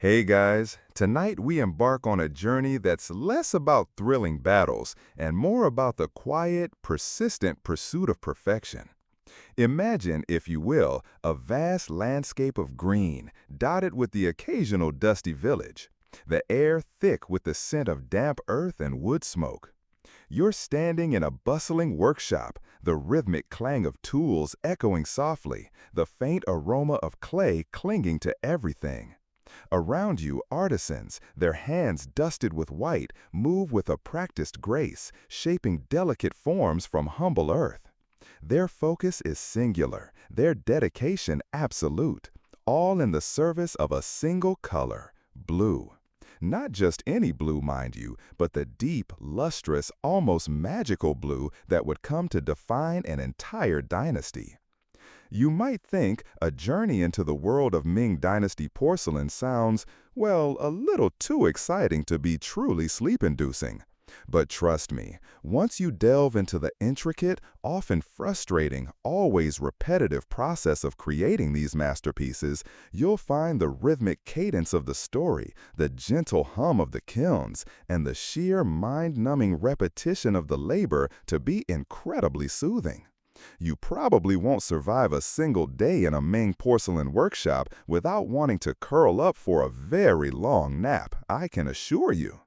Hey guys, tonight we embark on a journey that's less about thrilling battles and more about the quiet, persistent pursuit of perfection. Imagine, if you will, a vast landscape of green, dotted with the occasional dusty village, the air thick with the scent of damp earth and wood smoke. You're standing in a bustling workshop, the rhythmic clang of tools echoing softly, the faint aroma of clay clinging to everything. Around you, artisans, their hands dusted with white, move with a practiced grace, shaping delicate forms from humble earth. Their focus is singular, their dedication absolute, all in the service of a single color, blue. Not just any blue, mind you, but the deep, lustrous, almost magical blue that would come to define an entire dynasty. You might think a journey into the world of Ming Dynasty porcelain sounds, well, a little too exciting to be truly sleep-inducing. But trust me, once you delve into the intricate, often frustrating, always repetitive process of creating these masterpieces, you'll find the rhythmic cadence of the story, the gentle hum of the kilns, and the sheer mind-numbing repetition of the labor to be incredibly soothing. You probably won't survive a single day in a Ming porcelain workshop without wanting to curl up for a very long nap, I can assure you.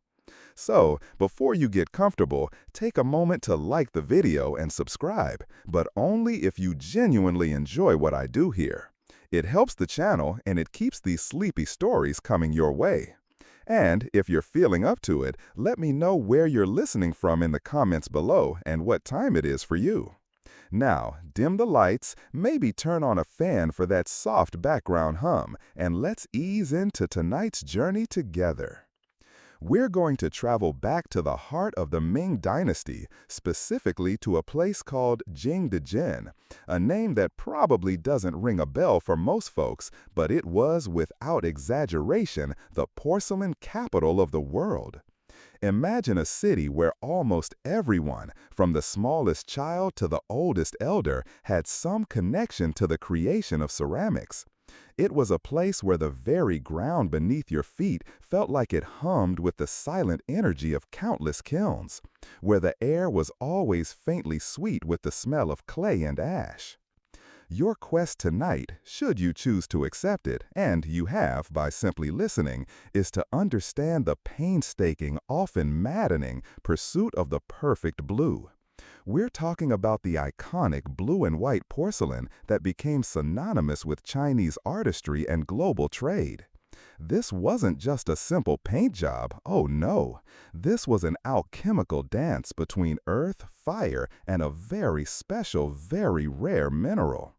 So, before you get comfortable, take a moment to like the video and subscribe, but only if you genuinely enjoy what I do here. It helps the channel and it keeps these sleepy stories coming your way. And if you're feeling up to it, let me know where you're listening from in the comments below and what time it is for you. Now, dim the lights, maybe turn on a fan for that soft background hum, and let's ease into tonight's journey together. We're going to travel back to the heart of the Ming Dynasty, specifically to a place called Jingdezhen, a name that probably doesn't ring a bell for most folks, but it was, without exaggeration, the porcelain capital of the world. Imagine a city where almost everyone, from the smallest child to the oldest elder, had some connection to the creation of ceramics. It was a place where the very ground beneath your feet felt like it hummed with the silent energy of countless kilns, where the air was always faintly sweet with the smell of clay and ash. Your quest tonight, should you choose to accept it, and you have by simply listening, is to understand the painstaking, often maddening, pursuit of the perfect blue. We're talking about the iconic blue and white porcelain that became synonymous with Chinese artistry and global trade. This wasn't just a simple paint job, oh no. This was an alchemical dance between earth, fire, and a very special, very rare mineral.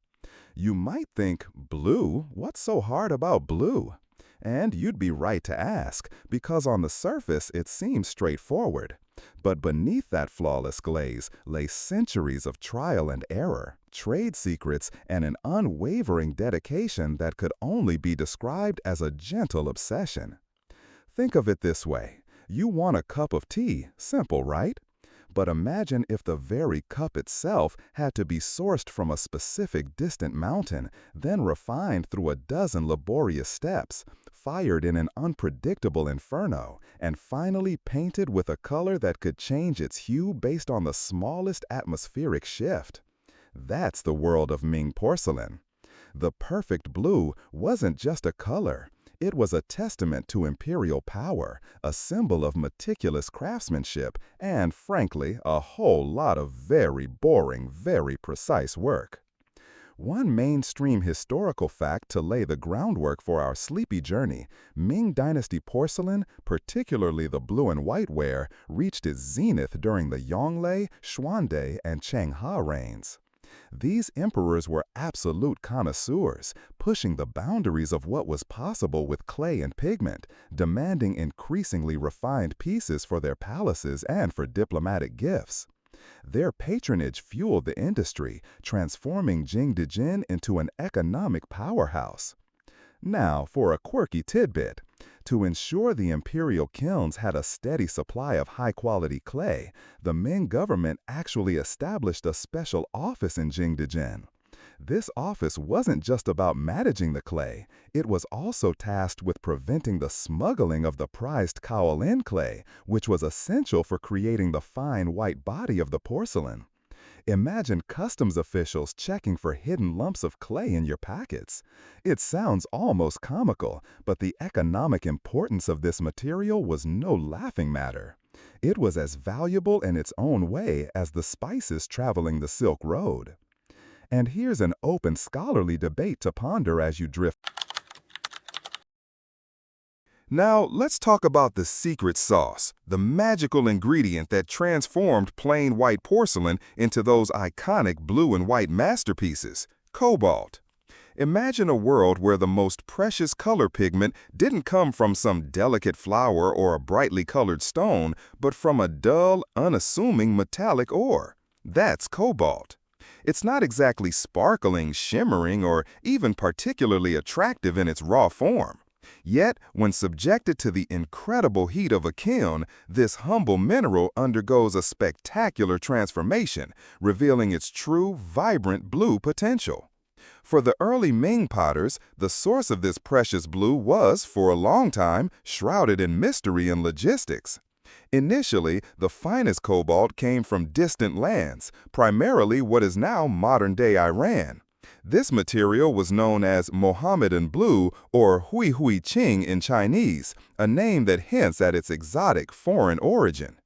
You might think, blue? What's so hard about blue? And you'd be right to ask, because on the surface it seems straightforward. But beneath that flawless glaze lay centuries of trial and error, trade secrets, and an unwavering dedication that could only be described as a gentle obsession. Think of it this way. You want a cup of tea, simple, right? But imagine if the very cup itself had to be sourced from a specific distant mountain, then refined through a dozen laborious steps, fired in an unpredictable inferno, and finally painted with a color that could change its hue based on the smallest atmospheric shift. That's the world of Ming porcelain. The perfect blue wasn't just a color. It was a testament to imperial power, a symbol of meticulous craftsmanship, and, frankly, a whole lot of very boring, very precise work. One mainstream historical fact to lay the groundwork for our sleepy journey: Ming Dynasty porcelain, particularly the blue and white ware, reached its zenith during the Yongle, Xuande, and Changhe reigns. These emperors were absolute connoisseurs, pushing the boundaries of what was possible with clay and pigment, demanding increasingly refined pieces for their palaces and for diplomatic gifts. Their patronage fueled the industry, transforming Jingdezhen into an economic powerhouse. Now, for a quirky tidbit. To ensure the imperial kilns had a steady supply of high-quality clay, the Ming government actually established a special office in Jingdezhen. This office wasn't just about managing the clay, it was also tasked with preventing the smuggling of the prized kaolin clay, which was essential for creating the fine white body of the porcelain. Imagine customs officials checking for hidden lumps of clay in your packets. It sounds almost comical, but the economic importance of this material was no laughing matter. It was as valuable in its own way as the spices traveling the Silk Road. And here's an open scholarly debate to ponder as you drift. Now, let's talk about the secret sauce, the magical ingredient that transformed plain white porcelain into those iconic blue and white masterpieces, cobalt. Imagine a world where the most precious color pigment didn't come from some delicate flower or a brightly colored stone, but from a dull, unassuming metallic ore. That's cobalt. It's not exactly sparkling, shimmering, or even particularly attractive in its raw form. Yet, when subjected to the incredible heat of a kiln, this humble mineral undergoes a spectacular transformation, revealing its true, vibrant blue potential. For the early Ming potters, the source of this precious blue was, for a long time, shrouded in mystery and logistics. Initially, the finest cobalt came from distant lands, primarily what is now modern-day Iran. This material was known as Mohammedan blue or Hui Hui Qing in Chinese, a name that hints at its exotic foreign origin.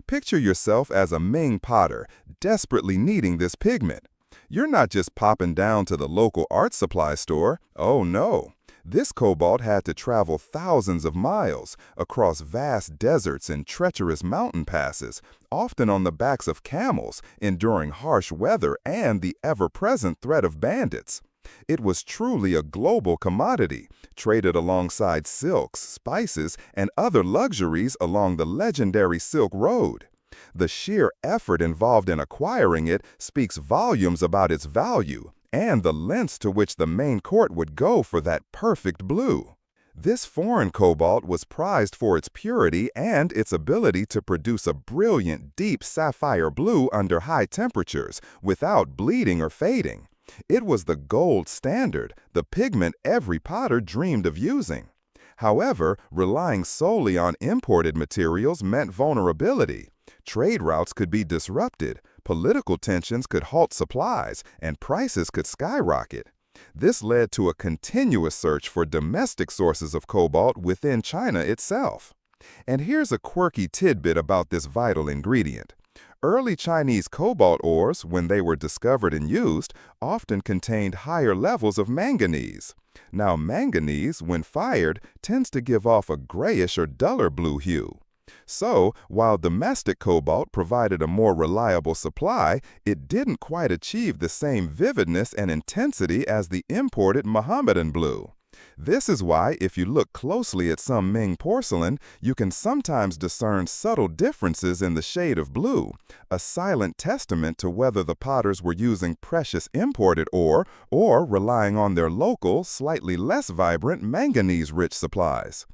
Picture yourself as a Ming potter, desperately needing this pigment. You're not just popping down to the local art supply store. Oh no. This cobalt had to travel thousands of miles across vast deserts and treacherous mountain passes, often on the backs of camels, enduring harsh weather and the ever-present threat of bandits. It was truly a global commodity, traded alongside silks, spices, and other luxuries along the legendary Silk Road. The sheer effort involved in acquiring it speaks volumes about its value and the lengths to which the main court would go for that perfect blue. This foreign cobalt was prized for its purity and its ability to produce a brilliant, deep sapphire blue under high temperatures without bleeding or fading. It was the gold standard, the pigment every potter dreamed of using. However, relying solely on imported materials meant vulnerability. Trade routes could be disrupted, political tensions could halt supplies, and prices could skyrocket. This led to a continuous search for domestic sources of cobalt within China itself. And here's a quirky tidbit about this vital ingredient. Early Chinese cobalt ores, when they were discovered and used, often contained higher levels of manganese. Now, manganese, when fired, tends to give off a grayish or duller blue hue. So, while domestic cobalt provided a more reliable supply, it didn't quite achieve the same vividness and intensity as the imported Mohammedan blue. This is why, if you look closely at some Ming porcelain, you can sometimes discern subtle differences in the shade of blue, a silent testament to whether the potters were using precious imported ore or relying on their local, slightly less vibrant manganese-rich supplies.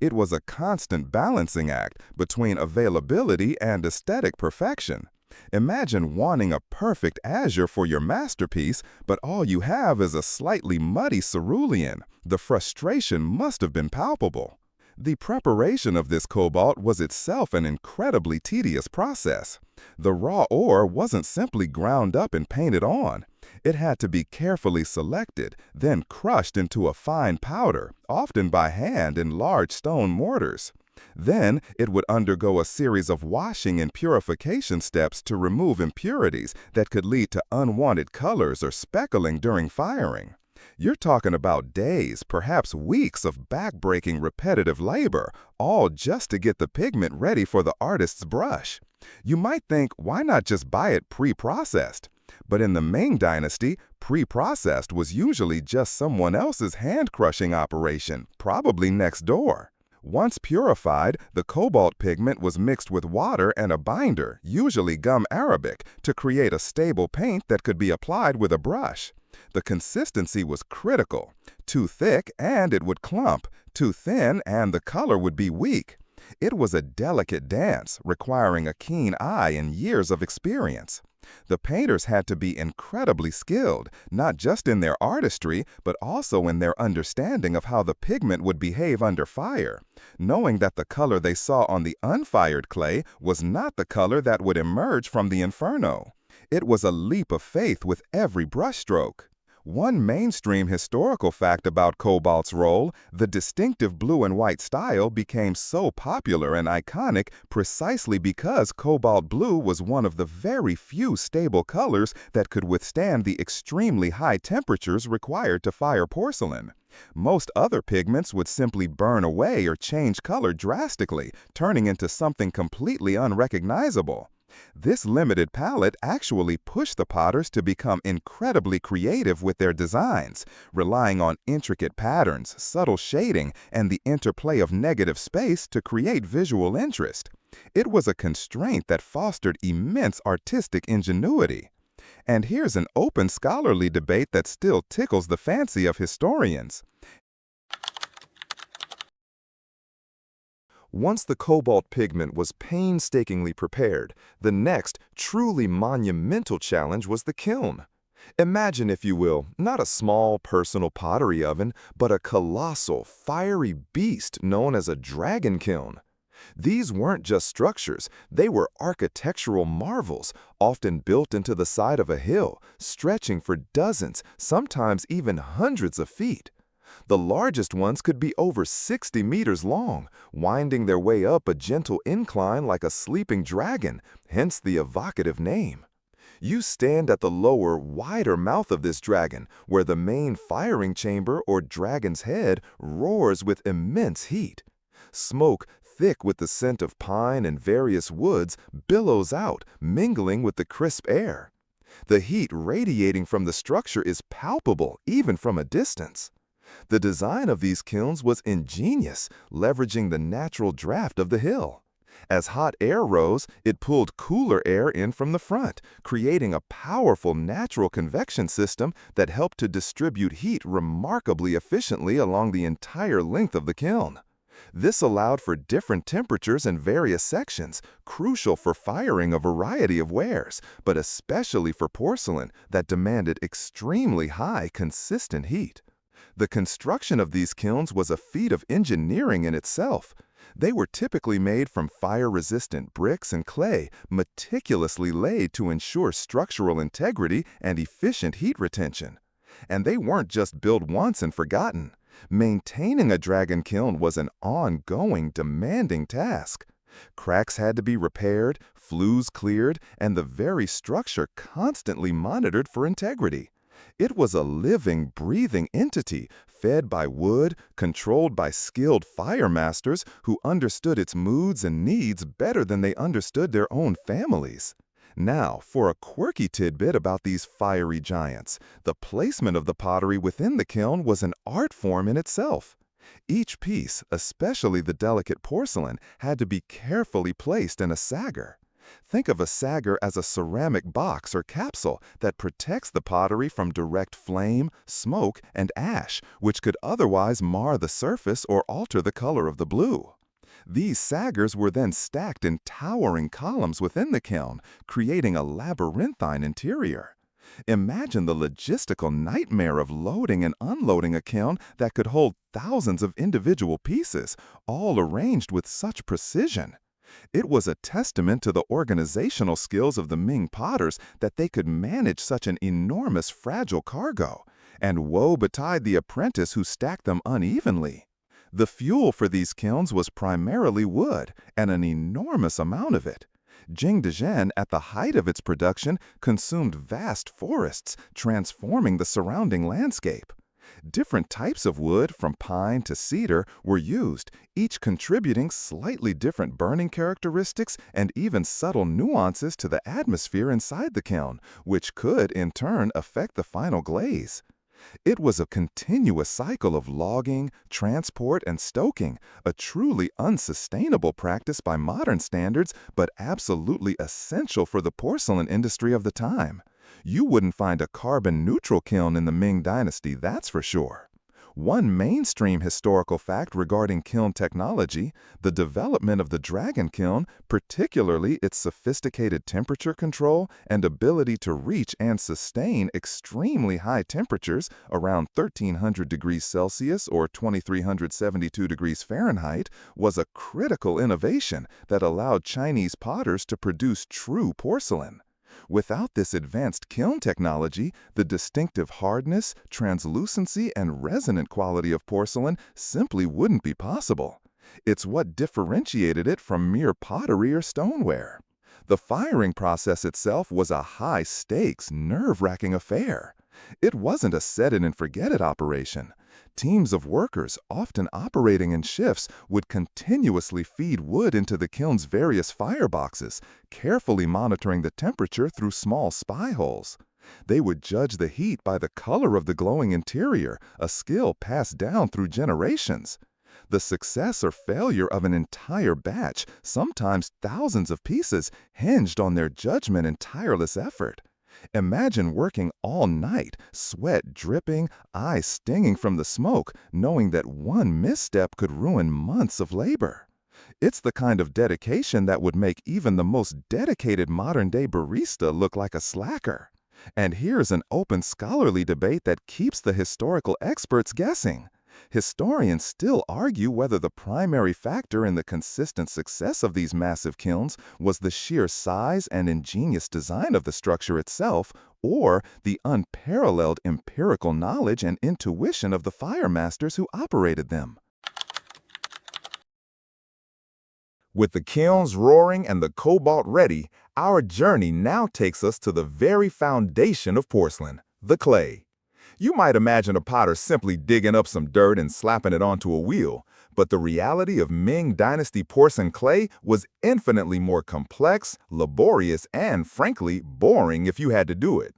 It was a constant balancing act between availability and aesthetic perfection. Imagine wanting a perfect azure for your masterpiece, but all you have is a slightly muddy cerulean. The frustration must have been palpable. The preparation of this cobalt was itself an incredibly tedious process. The raw ore wasn't simply ground up and painted on. It had to be carefully selected, then crushed into a fine powder, often by hand in large stone mortars. Then it would undergo a series of washing and purification steps to remove impurities that could lead to unwanted colors or speckling during firing. You're talking about days, perhaps weeks of back-breaking repetitive labor, all just to get the pigment ready for the artist's brush. You might think, why not just buy it pre-processed? But in the Ming Dynasty, pre-processed was usually just someone else's hand-crushing operation, probably next door. Once purified, the cobalt pigment was mixed with water and a binder, usually gum arabic, to create a stable paint that could be applied with a brush. The consistency was critical. Too thick and it would clump, too thin and the color would be weak. It was a delicate dance, requiring a keen eye and years of experience. The painters had to be incredibly skilled, not just in their artistry, but also in their understanding of how the pigment would behave under fire, knowing that the color they saw on the unfired clay was not the color that would emerge from the inferno. It was a leap of faith with every brushstroke. One mainstream historical fact about cobalt's role, the distinctive blue and white style became so popular and iconic precisely because cobalt blue was one of the very few stable colors that could withstand the extremely high temperatures required to fire porcelain. Most other pigments would simply burn away or change color drastically, turning into something completely unrecognizable. This limited palette actually pushed the potters to become incredibly creative with their designs, relying on intricate patterns, subtle shading, and the interplay of negative space to create visual interest. It was a constraint that fostered immense artistic ingenuity. And here's an open scholarly debate that still tickles the fancy of historians. Once the cobalt pigment was painstakingly prepared, the next, truly monumental challenge was the kiln. Imagine, if you will, not a small personal pottery oven, but a colossal, fiery beast known as a dragon kiln. These weren't just structures, they were architectural marvels, often built into the side of a hill, stretching for dozens, sometimes even hundreds of feet. The largest ones could be over 60 meters long, winding their way up a gentle incline like a sleeping dragon, hence the evocative name. You stand at the lower, wider mouth of this dragon, where the main firing chamber or dragon's head roars with immense heat. Smoke, thick with the scent of pine and various woods, billows out, mingling with the crisp air. The heat radiating from the structure is palpable even from a distance. The design of these kilns was ingenious, leveraging the natural draft of the hill. As hot air rose, it pulled cooler air in from the front, creating a powerful natural convection system that helped to distribute heat remarkably efficiently along the entire length of the kiln. This allowed for different temperatures in various sections, crucial for firing a variety of wares, but especially for porcelain that demanded extremely high, consistent heat. The construction of these kilns was a feat of engineering in itself. They were typically made from fire-resistant bricks and clay, meticulously laid to ensure structural integrity and efficient heat retention. And they weren't just built once and forgotten. Maintaining a dragon kiln was an ongoing, demanding task. Cracks had to be repaired, flues cleared, and the very structure constantly monitored for integrity. It was a living, breathing entity, fed by wood, controlled by skilled fire masters who understood its moods and needs better than they understood their own families. Now, for a quirky tidbit about these fiery giants, the placement of the pottery within the kiln was an art form in itself. Each piece, especially the delicate porcelain, had to be carefully placed in a saggar. Think of a saggar as a ceramic box or capsule that protects the pottery from direct flame, smoke, and ash, which could otherwise mar the surface or alter the color of the blue. These saggars were then stacked in towering columns within the kiln, creating a labyrinthine interior. Imagine the logistical nightmare of loading and unloading a kiln that could hold thousands of individual pieces, all arranged with such precision. It was a testament to the organizational skills of the Ming potters that they could manage such an enormous fragile cargo, and woe betide the apprentice who stacked them unevenly. The fuel for these kilns was primarily wood, and an enormous amount of it. Jingdezhen, at the height of its production, consumed vast forests, transforming the surrounding landscape. Different types of wood, from pine to cedar, were used, each contributing slightly different burning characteristics and even subtle nuances to the atmosphere inside the kiln, which could, in turn, affect the final glaze. It was a continuous cycle of logging, transport, and stoking, a truly unsustainable practice by modern standards, but absolutely essential for the porcelain industry of the time. You wouldn't find a carbon-neutral kiln in the Ming Dynasty, that's for sure. One mainstream historical fact regarding kiln technology, the development of the dragon kiln, particularly its sophisticated temperature control and ability to reach and sustain extremely high temperatures around 1300 degrees Celsius or 2372 degrees Fahrenheit, was a critical innovation that allowed Chinese potters to produce true porcelain. Without this advanced kiln technology, the distinctive hardness, translucency, and resonant quality of porcelain simply wouldn't be possible. It's what differentiated it from mere pottery or stoneware. The firing process itself was a high-stakes, nerve-wracking affair. It wasn't a set-it-and-forget-it operation. Teams of workers, often operating in shifts, would continuously feed wood into the kiln's various fireboxes, carefully monitoring the temperature through small spy holes. They would judge the heat by the color of the glowing interior, a skill passed down through generations. The success or failure of an entire batch, sometimes thousands of pieces, hinged on their judgment and tireless effort. Imagine working all night, sweat dripping, eyes stinging from the smoke, knowing that one misstep could ruin months of labor. It's the kind of dedication that would make even the most dedicated modern-day barista look like a slacker. And here's an open scholarly debate that keeps the historical experts guessing. Historians still argue whether the primary factor in the consistent success of these massive kilns was the sheer size and ingenious design of the structure itself, or the unparalleled empirical knowledge and intuition of the fire masters who operated them. With the kilns roaring and the cobalt ready, our journey now takes us to the very foundation of porcelain, the clay. You might imagine a potter simply digging up some dirt and slapping it onto a wheel, but the reality of Ming Dynasty porcelain clay was infinitely more complex, laborious, and, frankly, boring if you had to do it.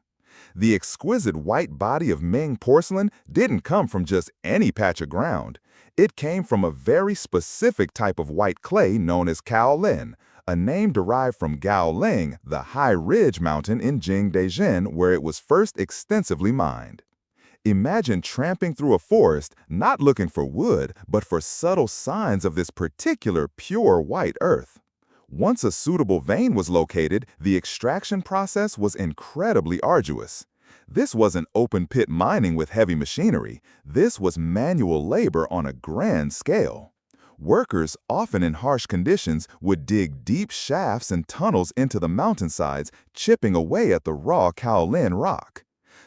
The exquisite white body of Ming porcelain didn't come from just any patch of ground. It came from a very specific type of white clay known as kaolin, a name derived from Gaoling, the high ridge mountain in Jingdezhen where it was first extensively mined. Imagine tramping through a forest, not looking for wood, but for subtle signs of this particular pure white earth. Once a suitable vein was located, the extraction process was incredibly arduous. This wasn't open-pit mining with heavy machinery. This was manual labor on a grand scale. Workers, often in harsh conditions, would dig deep shafts and tunnels into the mountainsides, chipping away at the raw kaolin rock.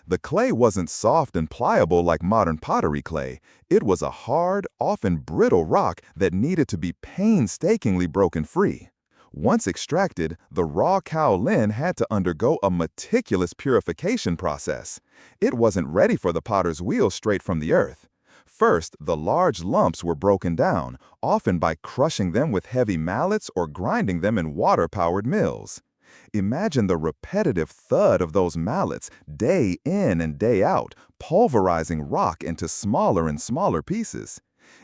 The clay wasn't soft and pliable like modern pottery clay. It was a hard, often brittle rock that needed to be painstakingly broken free. Once extracted, the raw kaolin had to undergo a meticulous purification process. It wasn't ready for the potter's wheel straight from the earth. First, the large lumps were broken down, often by crushing them with heavy mallets or grinding them in water-powered mills. Imagine the repetitive thud of those mallets, day in and day out, pulverizing rock into smaller and smaller pieces.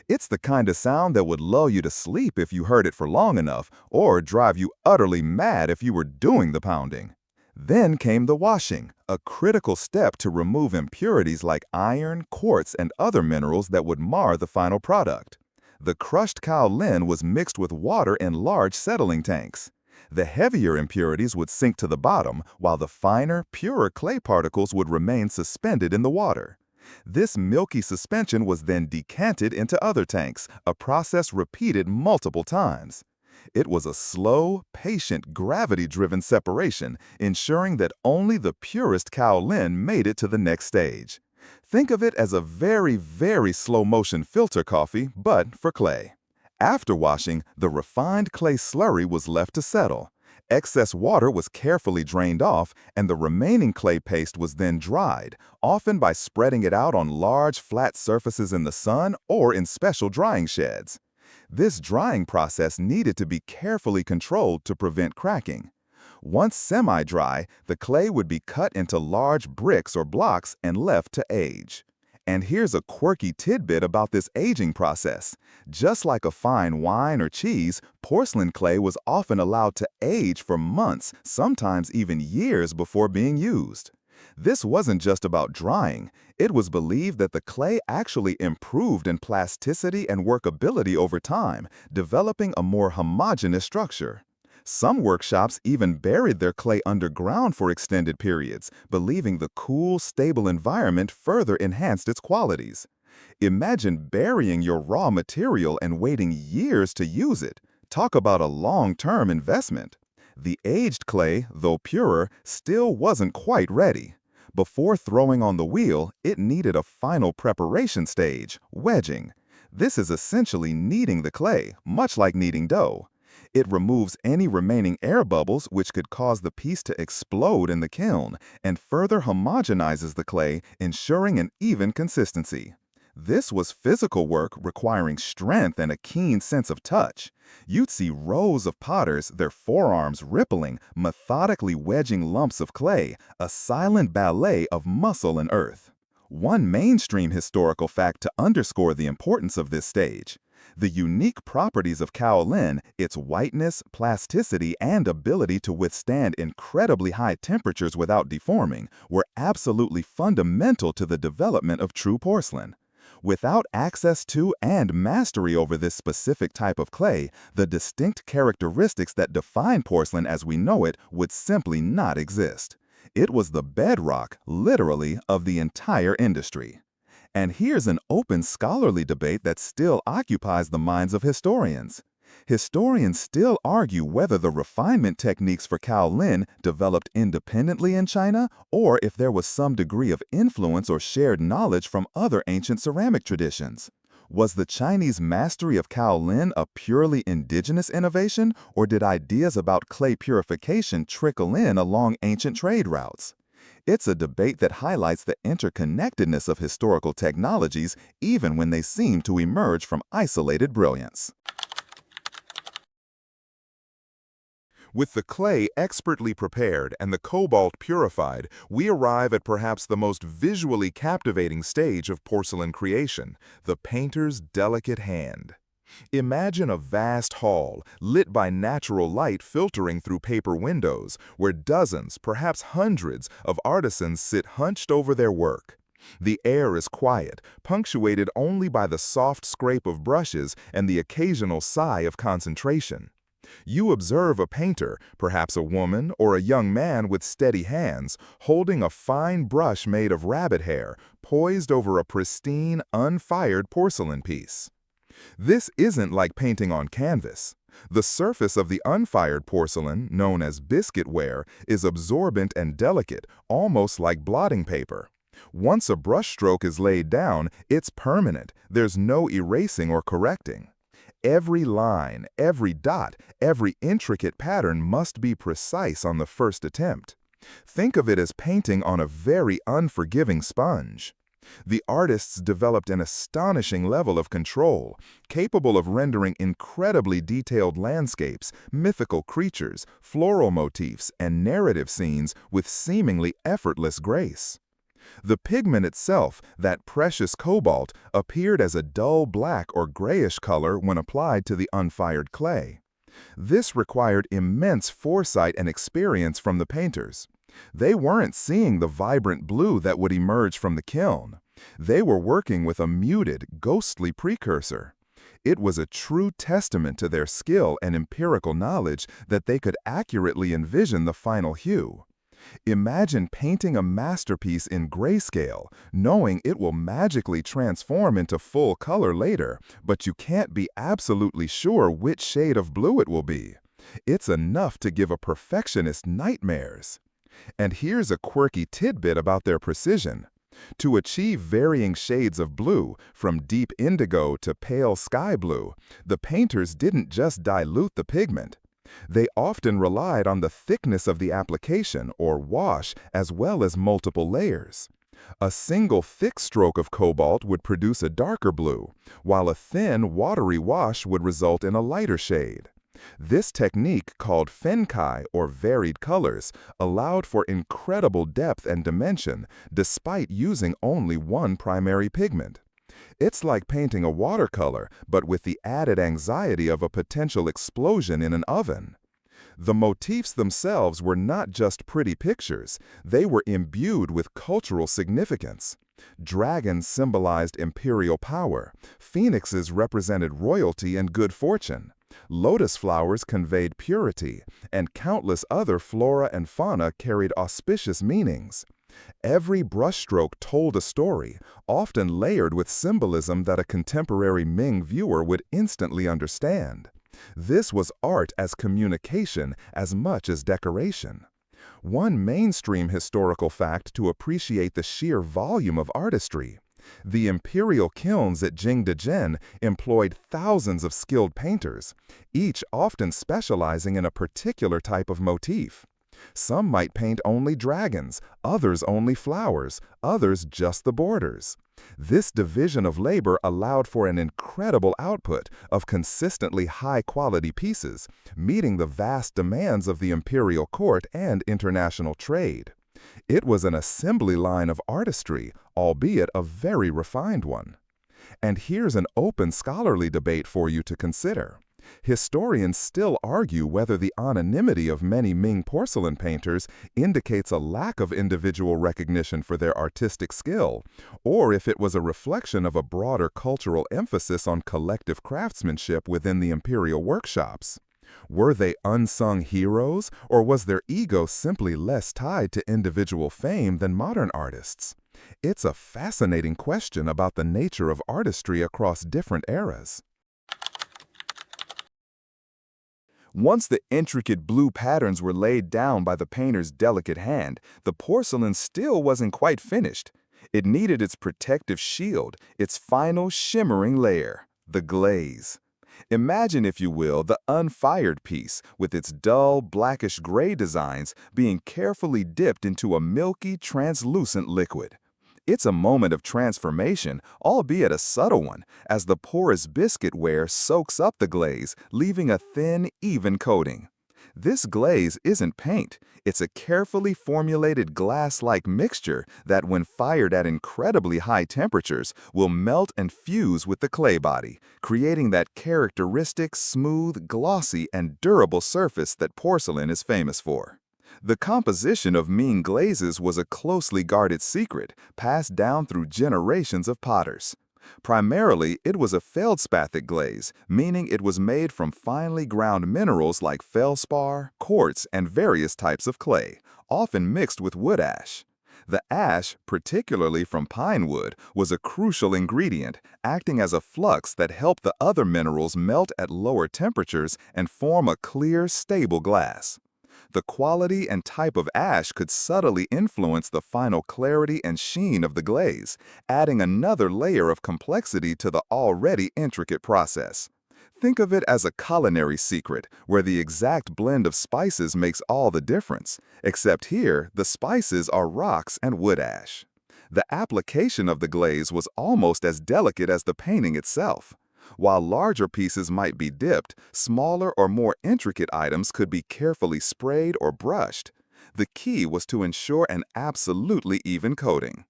It's the kind of sound that would lull you to sleep if you heard it for long enough, or drive you utterly mad if you were doing the pounding. Then came the washing, a critical step to remove impurities like iron, quartz, and other minerals that would mar the final product. The crushed kaolin was mixed with water in large settling tanks. The heavier impurities would sink to the bottom, while the finer, purer clay particles would remain suspended in the water. This milky suspension was then decanted into other tanks, a process repeated multiple times. It was a slow, patient, gravity-driven separation, ensuring that only the purest kaolin made it to the next stage. Think of it as a very, very slow-motion filter coffee, but for clay. After washing, the refined clay slurry was left to settle. Excess water was carefully drained off, and the remaining clay paste was then dried, often by spreading it out on large, flat surfaces in the sun or in special drying sheds. This drying process needed to be carefully controlled to prevent cracking. Once semi-dry, the clay would be cut into large bricks or blocks and left to age. And here's a quirky tidbit about this aging process. Just like a fine wine or cheese, porcelain clay was often allowed to age for months, sometimes even years before being used. This wasn't just about drying. It was believed that the clay actually improved in plasticity and workability over time, developing a more homogeneous structure. Some workshops even buried their clay underground for extended periods, believing the cool, stable environment further enhanced its qualities. Imagine burying your raw material and waiting years to use it. Talk about a long-term investment. The aged clay, though purer, still wasn't quite ready. Before throwing on the wheel, it needed a final preparation stage, wedging. This is essentially kneading the clay, much like kneading dough. It removes any remaining air bubbles which could cause the piece to explode in the kiln and further homogenizes the clay, ensuring an even consistency. This was physical work requiring strength and a keen sense of touch. You'd see rows of potters, their forearms rippling, methodically wedging lumps of clay, a silent ballet of muscle and earth. One mainstream historical fact to underscore the importance of this stage. The unique properties of kaolin, its whiteness, plasticity, and ability to withstand incredibly high temperatures without deforming, were absolutely fundamental to the development of true porcelain. Without access to and mastery over this specific type of clay, the distinct characteristics that define porcelain as we know it would simply not exist. It was the bedrock, literally, of the entire industry. And here's an open scholarly debate that still occupies the minds of historians. Historians still argue whether the refinement techniques for kaolin developed independently in China or if there was some degree of influence or shared knowledge from other ancient ceramic traditions. Was the Chinese mastery of kaolin a purely indigenous innovation, or did ideas about clay purification trickle in along ancient trade routes? It's a debate that highlights the interconnectedness of historical technologies even when they seem to emerge from isolated brilliance. With the clay expertly prepared and the cobalt purified, we arrive at perhaps the most visually captivating stage of porcelain creation, the painter's delicate hand. Imagine a vast hall, lit by natural light filtering through paper windows, where dozens, perhaps hundreds, of artisans sit hunched over their work. The air is quiet, punctuated only by the soft scrape of brushes and the occasional sigh of concentration. You observe a painter, perhaps a woman or a young man with steady hands, holding a fine brush made of rabbit hair, poised over a pristine, unfired porcelain piece. This isn't like painting on canvas. The surface of the unfired porcelain, known as biscuitware, is absorbent and delicate, almost like blotting paper. Once a brushstroke is laid down, it's permanent. There's no erasing or correcting. Every line, every dot, every intricate pattern must be precise on the first attempt. Think of it as painting on a very unforgiving sponge. The artists developed an astonishing level of control, capable of rendering incredibly detailed landscapes, mythical creatures, floral motifs, and narrative scenes with seemingly effortless grace. The pigment itself, that precious cobalt, appeared as a dull black or grayish color when applied to the unfired clay. This required immense foresight and experience from the painters. They weren't seeing the vibrant blue that would emerge from the kiln. They were working with a muted, ghostly precursor. It was a true testament to their skill and empirical knowledge that they could accurately envision the final hue. Imagine painting a masterpiece in grayscale, knowing it will magically transform into full color later, but you can't be absolutely sure which shade of blue it will be. It's enough to give a perfectionist nightmares. And here's a quirky tidbit about their precision. To achieve varying shades of blue, from deep indigo to pale sky blue, the painters didn't just dilute the pigment. They often relied on the thickness of the application, or wash, as well as multiple layers. A single thick stroke of cobalt would produce a darker blue, while a thin, watery wash would result in a lighter shade. This technique, called fenkai, or varied colors, allowed for incredible depth and dimension, despite using only one primary pigment. It's like painting a watercolor, but with the added anxiety of a potential explosion in an oven. The motifs themselves were not just pretty pictures, they were imbued with cultural significance. Dragons symbolized imperial power, phoenixes represented royalty and good fortune, lotus flowers conveyed purity, and countless other flora and fauna carried auspicious meanings. Every brushstroke told a story, often layered with symbolism that a contemporary Ming viewer would instantly understand. This was art as communication as much as decoration. One mainstream historical fact to appreciate the sheer volume of artistry. The imperial kilns at Jingdezhen employed thousands of skilled painters, each often specializing in a particular type of motif. Some might paint only dragons, others only flowers, others just the borders. This division of labor allowed for an incredible output of consistently high-quality pieces, meeting the vast demands of the imperial court and international trade. It was an assembly line of artistry, albeit a very refined one. And here's an open scholarly debate for you to consider. Historians still argue whether the anonymity of many Ming porcelain painters indicates a lack of individual recognition for their artistic skill, or if it was a reflection of a broader cultural emphasis on collective craftsmanship within the imperial workshops. Were they unsung heroes, or was their ego simply less tied to individual fame than modern artists? It's a fascinating question about the nature of artistry across different eras. Once the intricate blue patterns were laid down by the painter's delicate hand, the porcelain still wasn't quite finished. It needed its protective shield, its final shimmering layer, the glaze. Imagine, if you will, the unfired piece, with its dull, blackish-gray designs being carefully dipped into a milky, translucent liquid. It's a moment of transformation, albeit a subtle one, as the porous biscuitware soaks up the glaze, leaving a thin, even coating. This glaze isn't paint. It's a carefully formulated glass-like mixture that, when fired at incredibly high temperatures, will melt and fuse with the clay body, creating that characteristic, smooth, glossy, and durable surface that porcelain is famous for. The composition of Ming glazes was a closely guarded secret, passed down through generations of potters. Primarily, it was a feldspathic glaze, meaning it was made from finely ground minerals like feldspar, quartz, and various types of clay, often mixed with wood ash. The ash, particularly from pine wood, was a crucial ingredient, acting as a flux that helped the other minerals melt at lower temperatures and form a clear, stable glass. The quality and type of ash could subtly influence the final clarity and sheen of the glaze, adding another layer of complexity to the already intricate process. Think of it as a culinary secret, where the exact blend of spices makes all the difference, except here the spices are rocks and wood ash. The application of the glaze was almost as delicate as the painting itself. While larger pieces might be dipped, smaller or more intricate items could be carefully sprayed or brushed. The key was to ensure an absolutely even coating.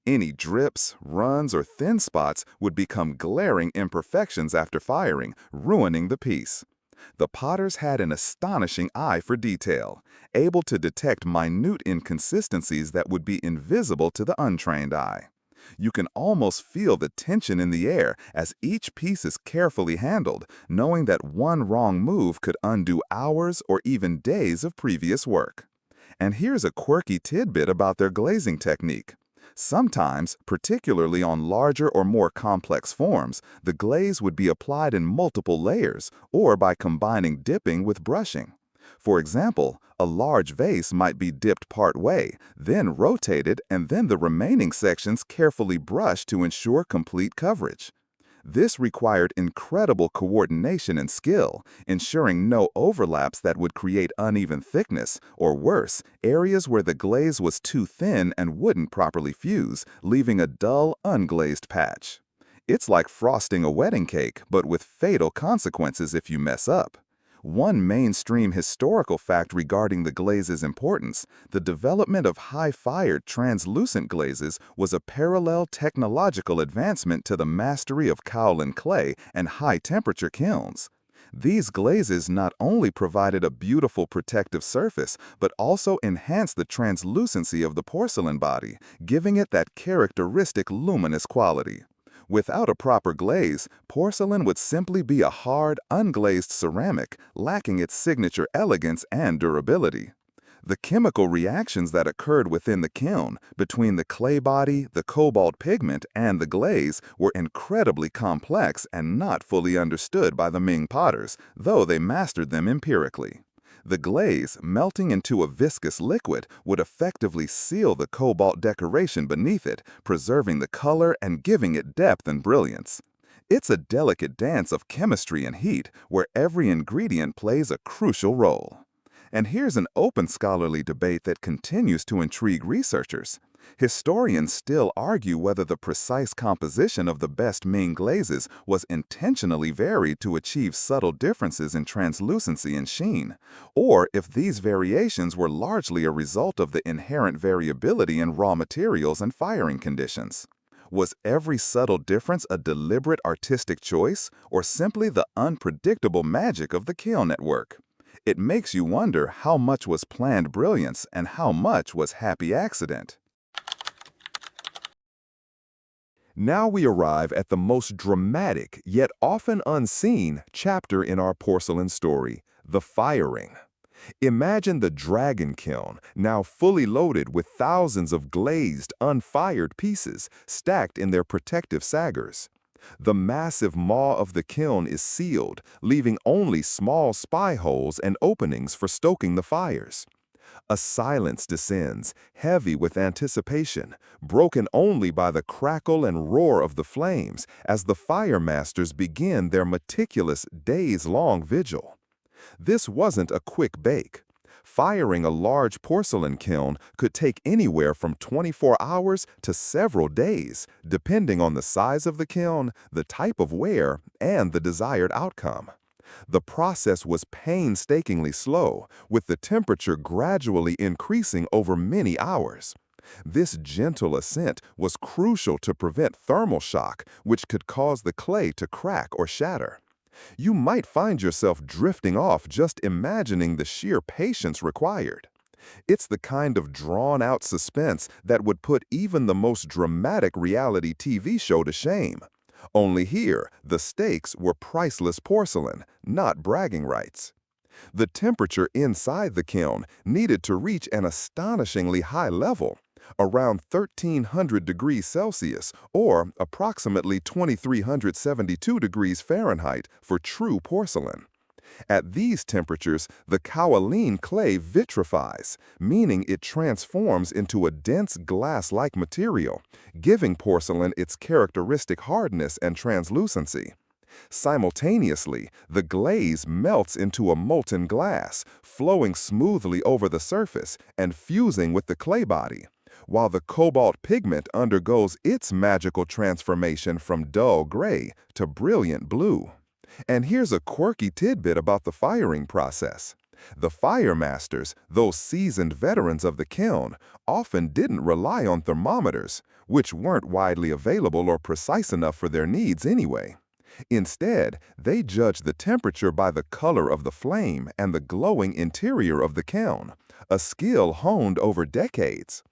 Any drips, runs, or thin spots would become glaring imperfections after firing, ruining the piece. The potters had an astonishing eye for detail, able to detect minute inconsistencies that would be invisible to the untrained eye. You can almost feel the tension in the air as each piece is carefully handled, knowing that one wrong move could undo hours or even days of previous work. And here's a quirky tidbit about their glazing technique. Sometimes, particularly on larger or more complex forms, the glaze would be applied in multiple layers or by combining dipping with brushing. For example, a large vase might be dipped part way, then rotated, and then the remaining sections carefully brushed to ensure complete coverage. This required incredible coordination and skill, ensuring no overlaps that would create uneven thickness, or worse, areas where the glaze was too thin and wouldn't properly fuse, leaving a dull, unglazed patch. It's like frosting a wedding cake, but with fatal consequences if you mess up. One mainstream historical fact regarding the glaze's importance, the development of high-fired translucent glazes was a parallel technological advancement to the mastery of kaolin clay and high-temperature kilns. These glazes not only provided a beautiful protective surface, but also enhanced the translucency of the porcelain body, giving it that characteristic luminous quality. Without a proper glaze, porcelain would simply be a hard, unglazed ceramic, lacking its signature elegance and durability. The chemical reactions that occurred within the kiln, between the clay body, the cobalt pigment, and the glaze, were incredibly complex and not fully understood by the Ming potters, though they mastered them empirically. The glaze, melting into a viscous liquid, would effectively seal the cobalt decoration beneath it, preserving the color and giving it depth and brilliance. It's a delicate dance of chemistry and heat, where every ingredient plays a crucial role. And here's an open scholarly debate that continues to intrigue researchers. Historians still argue whether the precise composition of the best Ming glazes was intentionally varied to achieve subtle differences in translucency and sheen, or if these variations were largely a result of the inherent variability in raw materials and firing conditions. Was every subtle difference a deliberate artistic choice, or simply the unpredictable magic of the kiln network? It makes you wonder how much was planned brilliance and how much was happy accident. Now we arrive at the most dramatic, yet often unseen, chapter in our porcelain story, the firing. Imagine the dragon kiln, now fully loaded with thousands of glazed, unfired pieces stacked in their protective saggers. The massive maw of the kiln is sealed, leaving only small spy holes and openings for stoking the fires. A silence descends, heavy with anticipation, broken only by the crackle and roar of the flames as the fire masters begin their meticulous, days-long vigil. This wasn't a quick bake. Firing a large porcelain kiln could take anywhere from 24 hours to several days, depending on the size of the kiln, the type of ware, and the desired outcome. The process was painstakingly slow, with the temperature gradually increasing over many hours. This gentle ascent was crucial to prevent thermal shock, which could cause the clay to crack or shatter. You might find yourself drifting off just imagining the sheer patience required. It's the kind of drawn-out suspense that would put even the most dramatic reality TV show to shame. Only here, the stakes were priceless porcelain, not bragging rights. The temperature inside the kiln needed to reach an astonishingly high level, around 1,300 degrees Celsius or approximately 2,372 degrees Fahrenheit for true porcelain. At these temperatures, the kaolin clay vitrifies, meaning it transforms into a dense glass-like material, giving porcelain its characteristic hardness and translucency. Simultaneously, the glaze melts into a molten glass, flowing smoothly over the surface and fusing with the clay body, while the cobalt pigment undergoes its magical transformation from dull gray to brilliant blue. And here's a quirky tidbit about the firing process. The fire masters, those seasoned veterans of the kiln, often didn't rely on thermometers, which weren't widely available or precise enough for their needs anyway. Instead, they judged the temperature by the color of the flame and the glowing interior of the kiln, a skill honed over decades.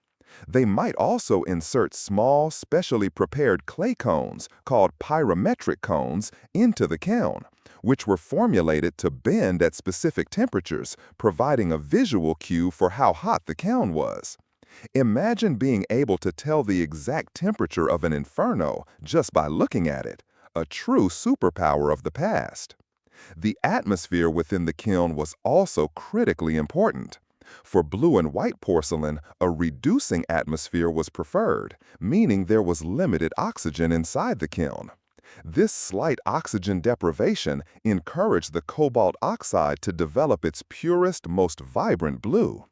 They might also insert small, specially prepared clay cones, called pyrometric cones, into the kiln, which were formulated to bend at specific temperatures, providing a visual cue for how hot the kiln was. Imagine being able to tell the exact temperature of an inferno just by looking at it, a true superpower of the past. The atmosphere within the kiln was also critically important. For blue and white porcelain, a reducing atmosphere was preferred, meaning there was limited oxygen inside the kiln. This slight oxygen deprivation encouraged the cobalt oxide to develop its purest, most vibrant blue.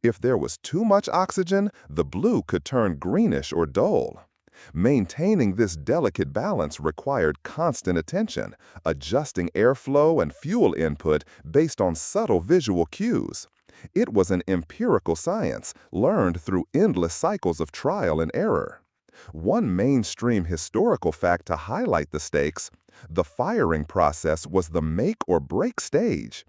If there was too much oxygen, the blue could turn greenish or dull. Maintaining this delicate balance required constant attention, adjusting airflow and fuel input based on subtle visual cues. It was an empirical science, learned through endless cycles of trial and error. One mainstream historical fact to highlight the stakes: the firing process was the make or break stage.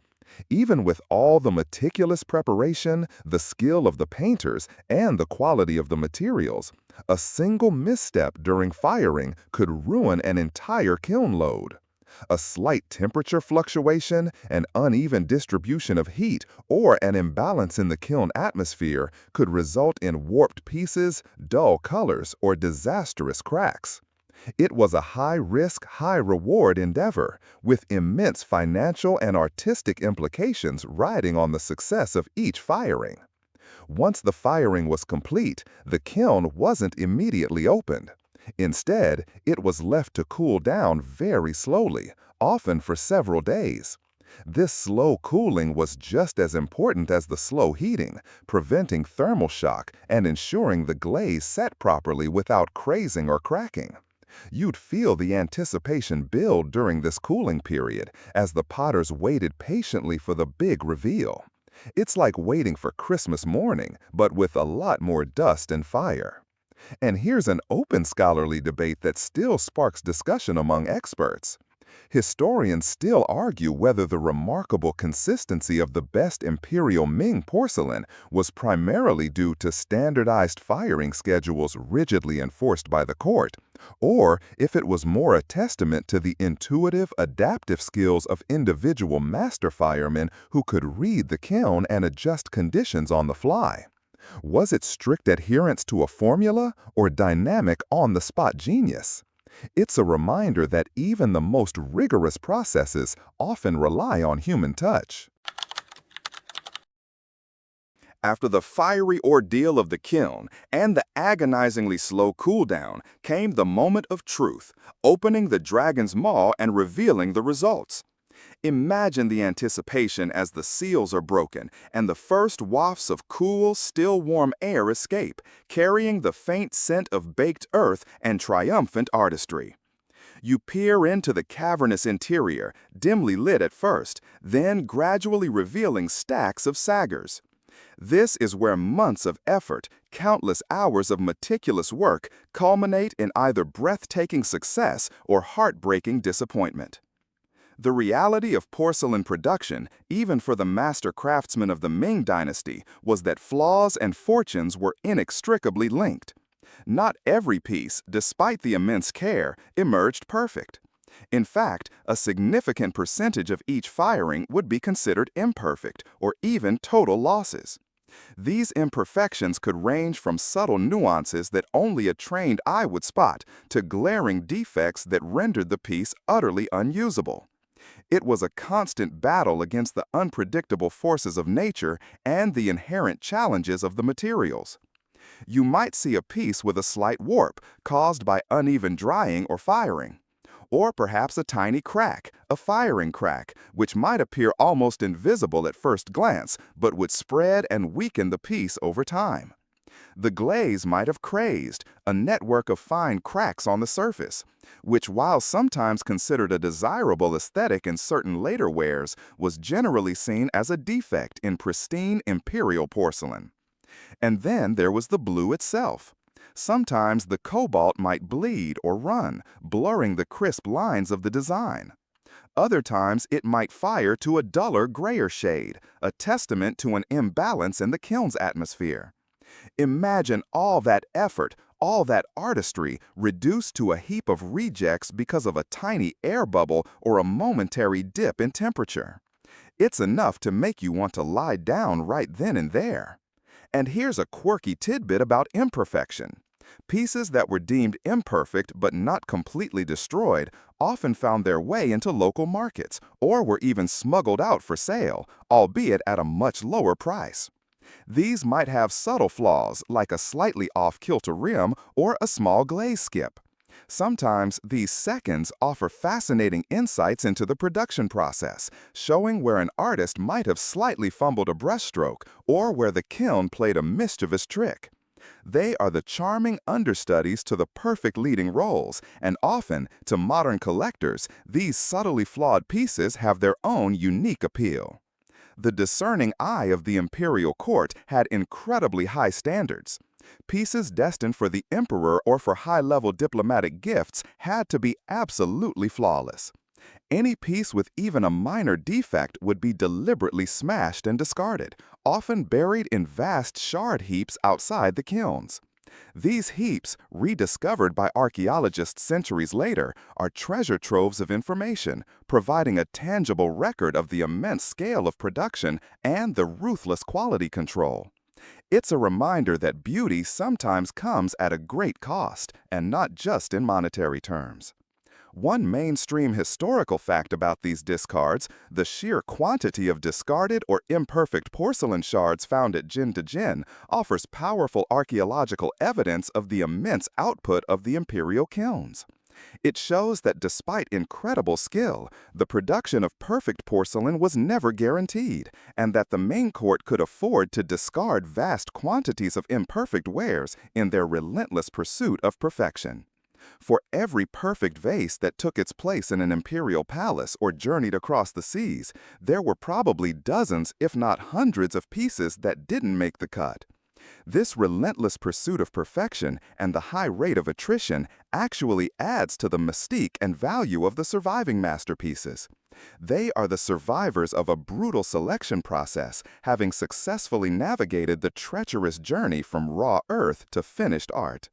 Even with all the meticulous preparation, the skill of the painters, and the quality of the materials, a single misstep during firing could ruin an entire kiln load. A slight temperature fluctuation, an uneven distribution of heat, or an imbalance in the kiln atmosphere could result in warped pieces, dull colors, or disastrous cracks. It was a high-risk, high-reward endeavor, with immense financial and artistic implications riding on the success of each firing. Once the firing was complete, the kiln wasn't immediately opened. Instead, it was left to cool down very slowly, often for several days. This slow cooling was just as important as the slow heating, preventing thermal shock and ensuring the glaze set properly without crazing or cracking. You'd feel the anticipation build during this cooling period as the potters waited patiently for the big reveal. It's like waiting for Christmas morning, but with a lot more dust and fire. And here's an open scholarly debate that still sparks discussion among experts. Historians still argue whether the remarkable consistency of the best imperial Ming porcelain was primarily due to standardized firing schedules rigidly enforced by the court, or if it was more a testament to the intuitive, adaptive skills of individual master firemen who could read the kiln and adjust conditions on the fly. Was it strict adherence to a formula or dynamic on-the-spot genius? It's a reminder that even the most rigorous processes often rely on human touch. After the fiery ordeal of the kiln and the agonizingly slow cool-down came the moment of truth, opening the dragon's maw and revealing the results. Imagine the anticipation as the seals are broken and the first wafts of cool, still warm air escape, carrying the faint scent of baked earth and triumphant artistry. You peer into the cavernous interior, dimly lit at first, then gradually revealing stacks of saggers. This is where months of effort, countless hours of meticulous work culminate in either breathtaking success or heartbreaking disappointment. The reality of porcelain production, even for the master craftsmen of the Ming Dynasty, was that flaws and fortunes were inextricably linked. Not every piece, despite the immense care, emerged perfect. In fact, a significant percentage of each firing would be considered imperfect or even total losses. These imperfections could range from subtle nuances that only a trained eye would spot to glaring defects that rendered the piece utterly unusable. It was a constant battle against the unpredictable forces of nature and the inherent challenges of the materials. You might see a piece with a slight warp caused by uneven drying or firing, or perhaps a tiny crack, a firing crack, which might appear almost invisible at first glance, but would spread and weaken the piece over time. The glaze might have crazed, a network of fine cracks on the surface, which, while sometimes considered a desirable aesthetic in certain later wares, was generally seen as a defect in pristine imperial porcelain. And then there was the blue itself. Sometimes the cobalt might bleed or run, blurring the crisp lines of the design. Other times it might fire to a duller, grayer shade, a testament to an imbalance in the kiln's atmosphere. Imagine all that effort, all that artistry reduced to a heap of rejects because of a tiny air bubble or a momentary dip in temperature. It's enough to make you want to lie down right then and there. And here's a quirky tidbit about imperfection. Pieces that were deemed imperfect but not completely destroyed often found their way into local markets or were even smuggled out for sale, albeit at a much lower price. These might have subtle flaws like a slightly off-kilter rim or a small glaze skip. Sometimes these seconds offer fascinating insights into the production process, showing where an artist might have slightly fumbled a brushstroke or where the kiln played a mischievous trick. They are the charming understudies to the perfect leading roles, and often, to modern collectors, these subtly flawed pieces have their own unique appeal. The discerning eye of the imperial court had incredibly high standards. Pieces destined for the emperor or for high-level diplomatic gifts had to be absolutely flawless. Any piece with even a minor defect would be deliberately smashed and discarded, often buried in vast shard heaps outside the kilns. These heaps, rediscovered by archaeologists centuries later, are treasure troves of information, providing a tangible record of the immense scale of production and the ruthless quality control. It's a reminder that beauty sometimes comes at a great cost, and not just in monetary terms. One mainstream historical fact about these discards, the sheer quantity of discarded or imperfect porcelain shards found at Jin, offers powerful archaeological evidence of the immense output of the imperial kilns. It shows that despite incredible skill, the production of perfect porcelain was never guaranteed, and that the Ming court could afford to discard vast quantities of imperfect wares in their relentless pursuit of perfection. For every perfect vase that took its place in an imperial palace or journeyed across the seas, there were probably dozens, if not hundreds, of pieces that didn't make the cut. This relentless pursuit of perfection and the high rate of attrition actually adds to the mystique and value of the surviving masterpieces. They are the survivors of a brutal selection process, having successfully navigated the treacherous journey from raw earth to finished art.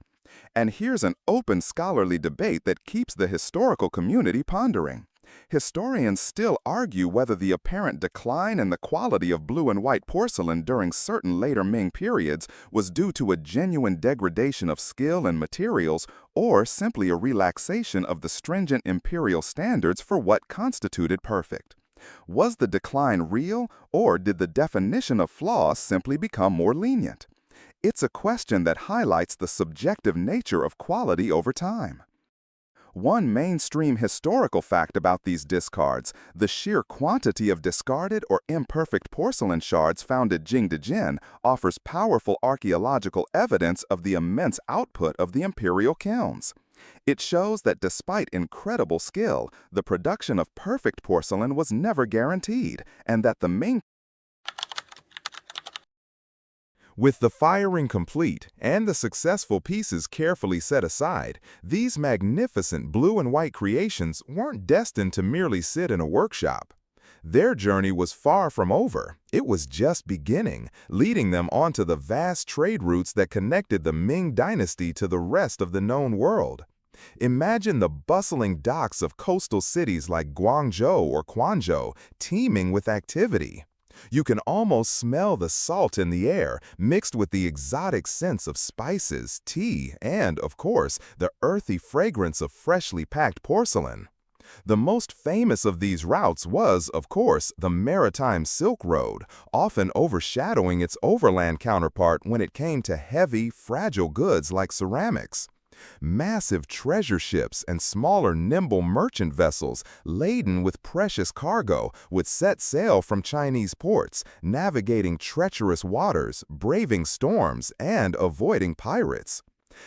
And here's an open scholarly debate that keeps the historical community pondering. Historians still argue whether the apparent decline in the quality of blue and white porcelain during certain later Ming periods was due to a genuine degradation of skill and materials or simply a relaxation of the stringent imperial standards for what constituted perfect. Was the decline real, or did the definition of flaws simply become more lenient? It's a question that highlights the subjective nature of quality over time. One mainstream historical fact about these discards, the sheer quantity of discarded or imperfect porcelain shards found at Jin, offers powerful archaeological evidence of the immense output of the imperial kilns. It shows that despite incredible skill, the production of perfect porcelain was never guaranteed, and that the Ming With the firing complete and the successful pieces carefully set aside, these magnificent blue and white creations weren't destined to merely sit in a workshop. Their journey was far from over. It was just beginning, leading them onto the vast trade routes that connected the Ming Dynasty to the rest of the known world. Imagine the bustling docks of coastal cities like Guangzhou or Quanzhou teeming with activity. You can almost smell the salt in the air, mixed with the exotic scents of spices, tea, and, of course, the earthy fragrance of freshly packed porcelain. The most famous of these routes was, of course, the Maritime Silk Road, often overshadowing its overland counterpart when it came to heavy, fragile goods like ceramics. Massive treasure ships and smaller, nimble merchant vessels laden with precious cargo would set sail from Chinese ports, navigating treacherous waters, braving storms, and avoiding pirates.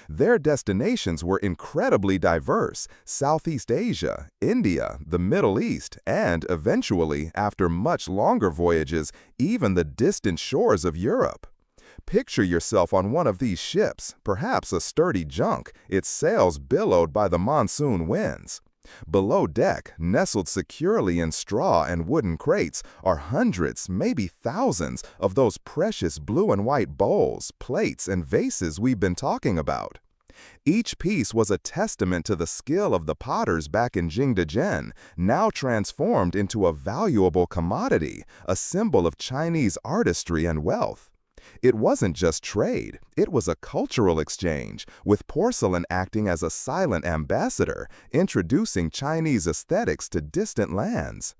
Their destinations were incredibly diverse: Southeast Asia, India, the Middle East, and eventually, after much longer voyages, even the distant shores of Europe. Picture yourself on one of these ships, perhaps a sturdy junk, its sails billowed by the monsoon winds. Below deck, nestled securely in straw and wooden crates, are hundreds, maybe thousands, of those precious blue and white bowls, plates, and vases we've been talking about. Each piece was a testament to the skill of the potters back in Jin, now transformed into a valuable commodity, a symbol of Chinese artistry and wealth. It wasn't just trade, it was a cultural exchange, with porcelain acting as a silent ambassador, introducing Chinese aesthetics to distant lands.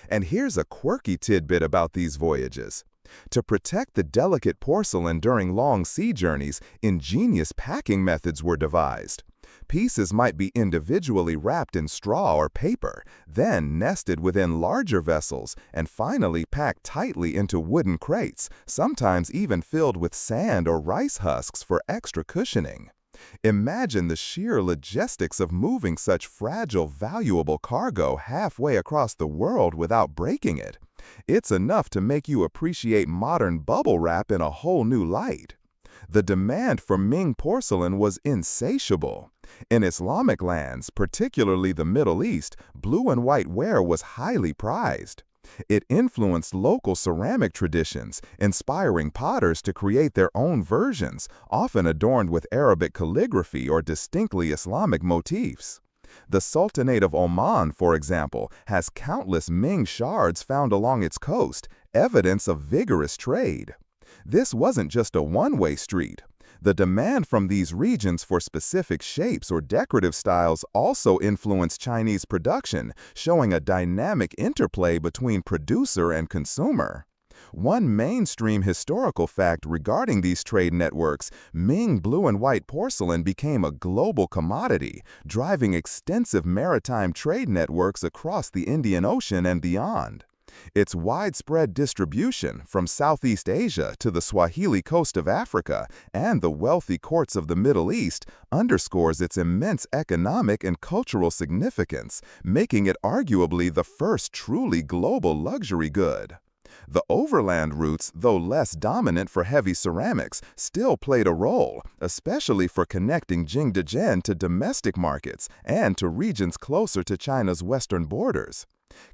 And here's a quirky tidbit about these voyages. To protect the delicate porcelain during long sea journeys, ingenious packing methods were devised. Pieces might be individually wrapped in straw or paper, then nested within larger vessels, and finally packed tightly into wooden crates, sometimes even filled with sand or rice husks for extra cushioning. Imagine the sheer logistics of moving such fragile, valuable cargo halfway across the world without breaking it. It's enough to make you appreciate modern bubble wrap in a whole new light. The demand for Ming porcelain was insatiable. In Islamic lands, particularly the Middle East, blue and white ware was highly prized. It influenced local ceramic traditions, inspiring potters to create their own versions, often adorned with Arabic calligraphy or distinctly Islamic motifs. The Sultanate of Oman, for example, has countless Ming shards found along its coast, evidence of vigorous trade. This wasn't just a one-way street. The demand from these regions for specific shapes or decorative styles also influenced Chinese production, showing a dynamic interplay between producer and consumer. One mainstream historical fact regarding these trade networks: Ming blue and white porcelain became a global commodity, driving extensive maritime trade networks across the Indian Ocean and beyond. Its widespread distribution, from Southeast Asia to the Swahili coast of Africa and the wealthy courts of the Middle East, underscores its immense economic and cultural significance, making it arguably the first truly global luxury good. The overland routes, though less dominant for heavy ceramics, still played a role, especially for connecting Jingdezhen to domestic markets and to regions closer to China's western borders.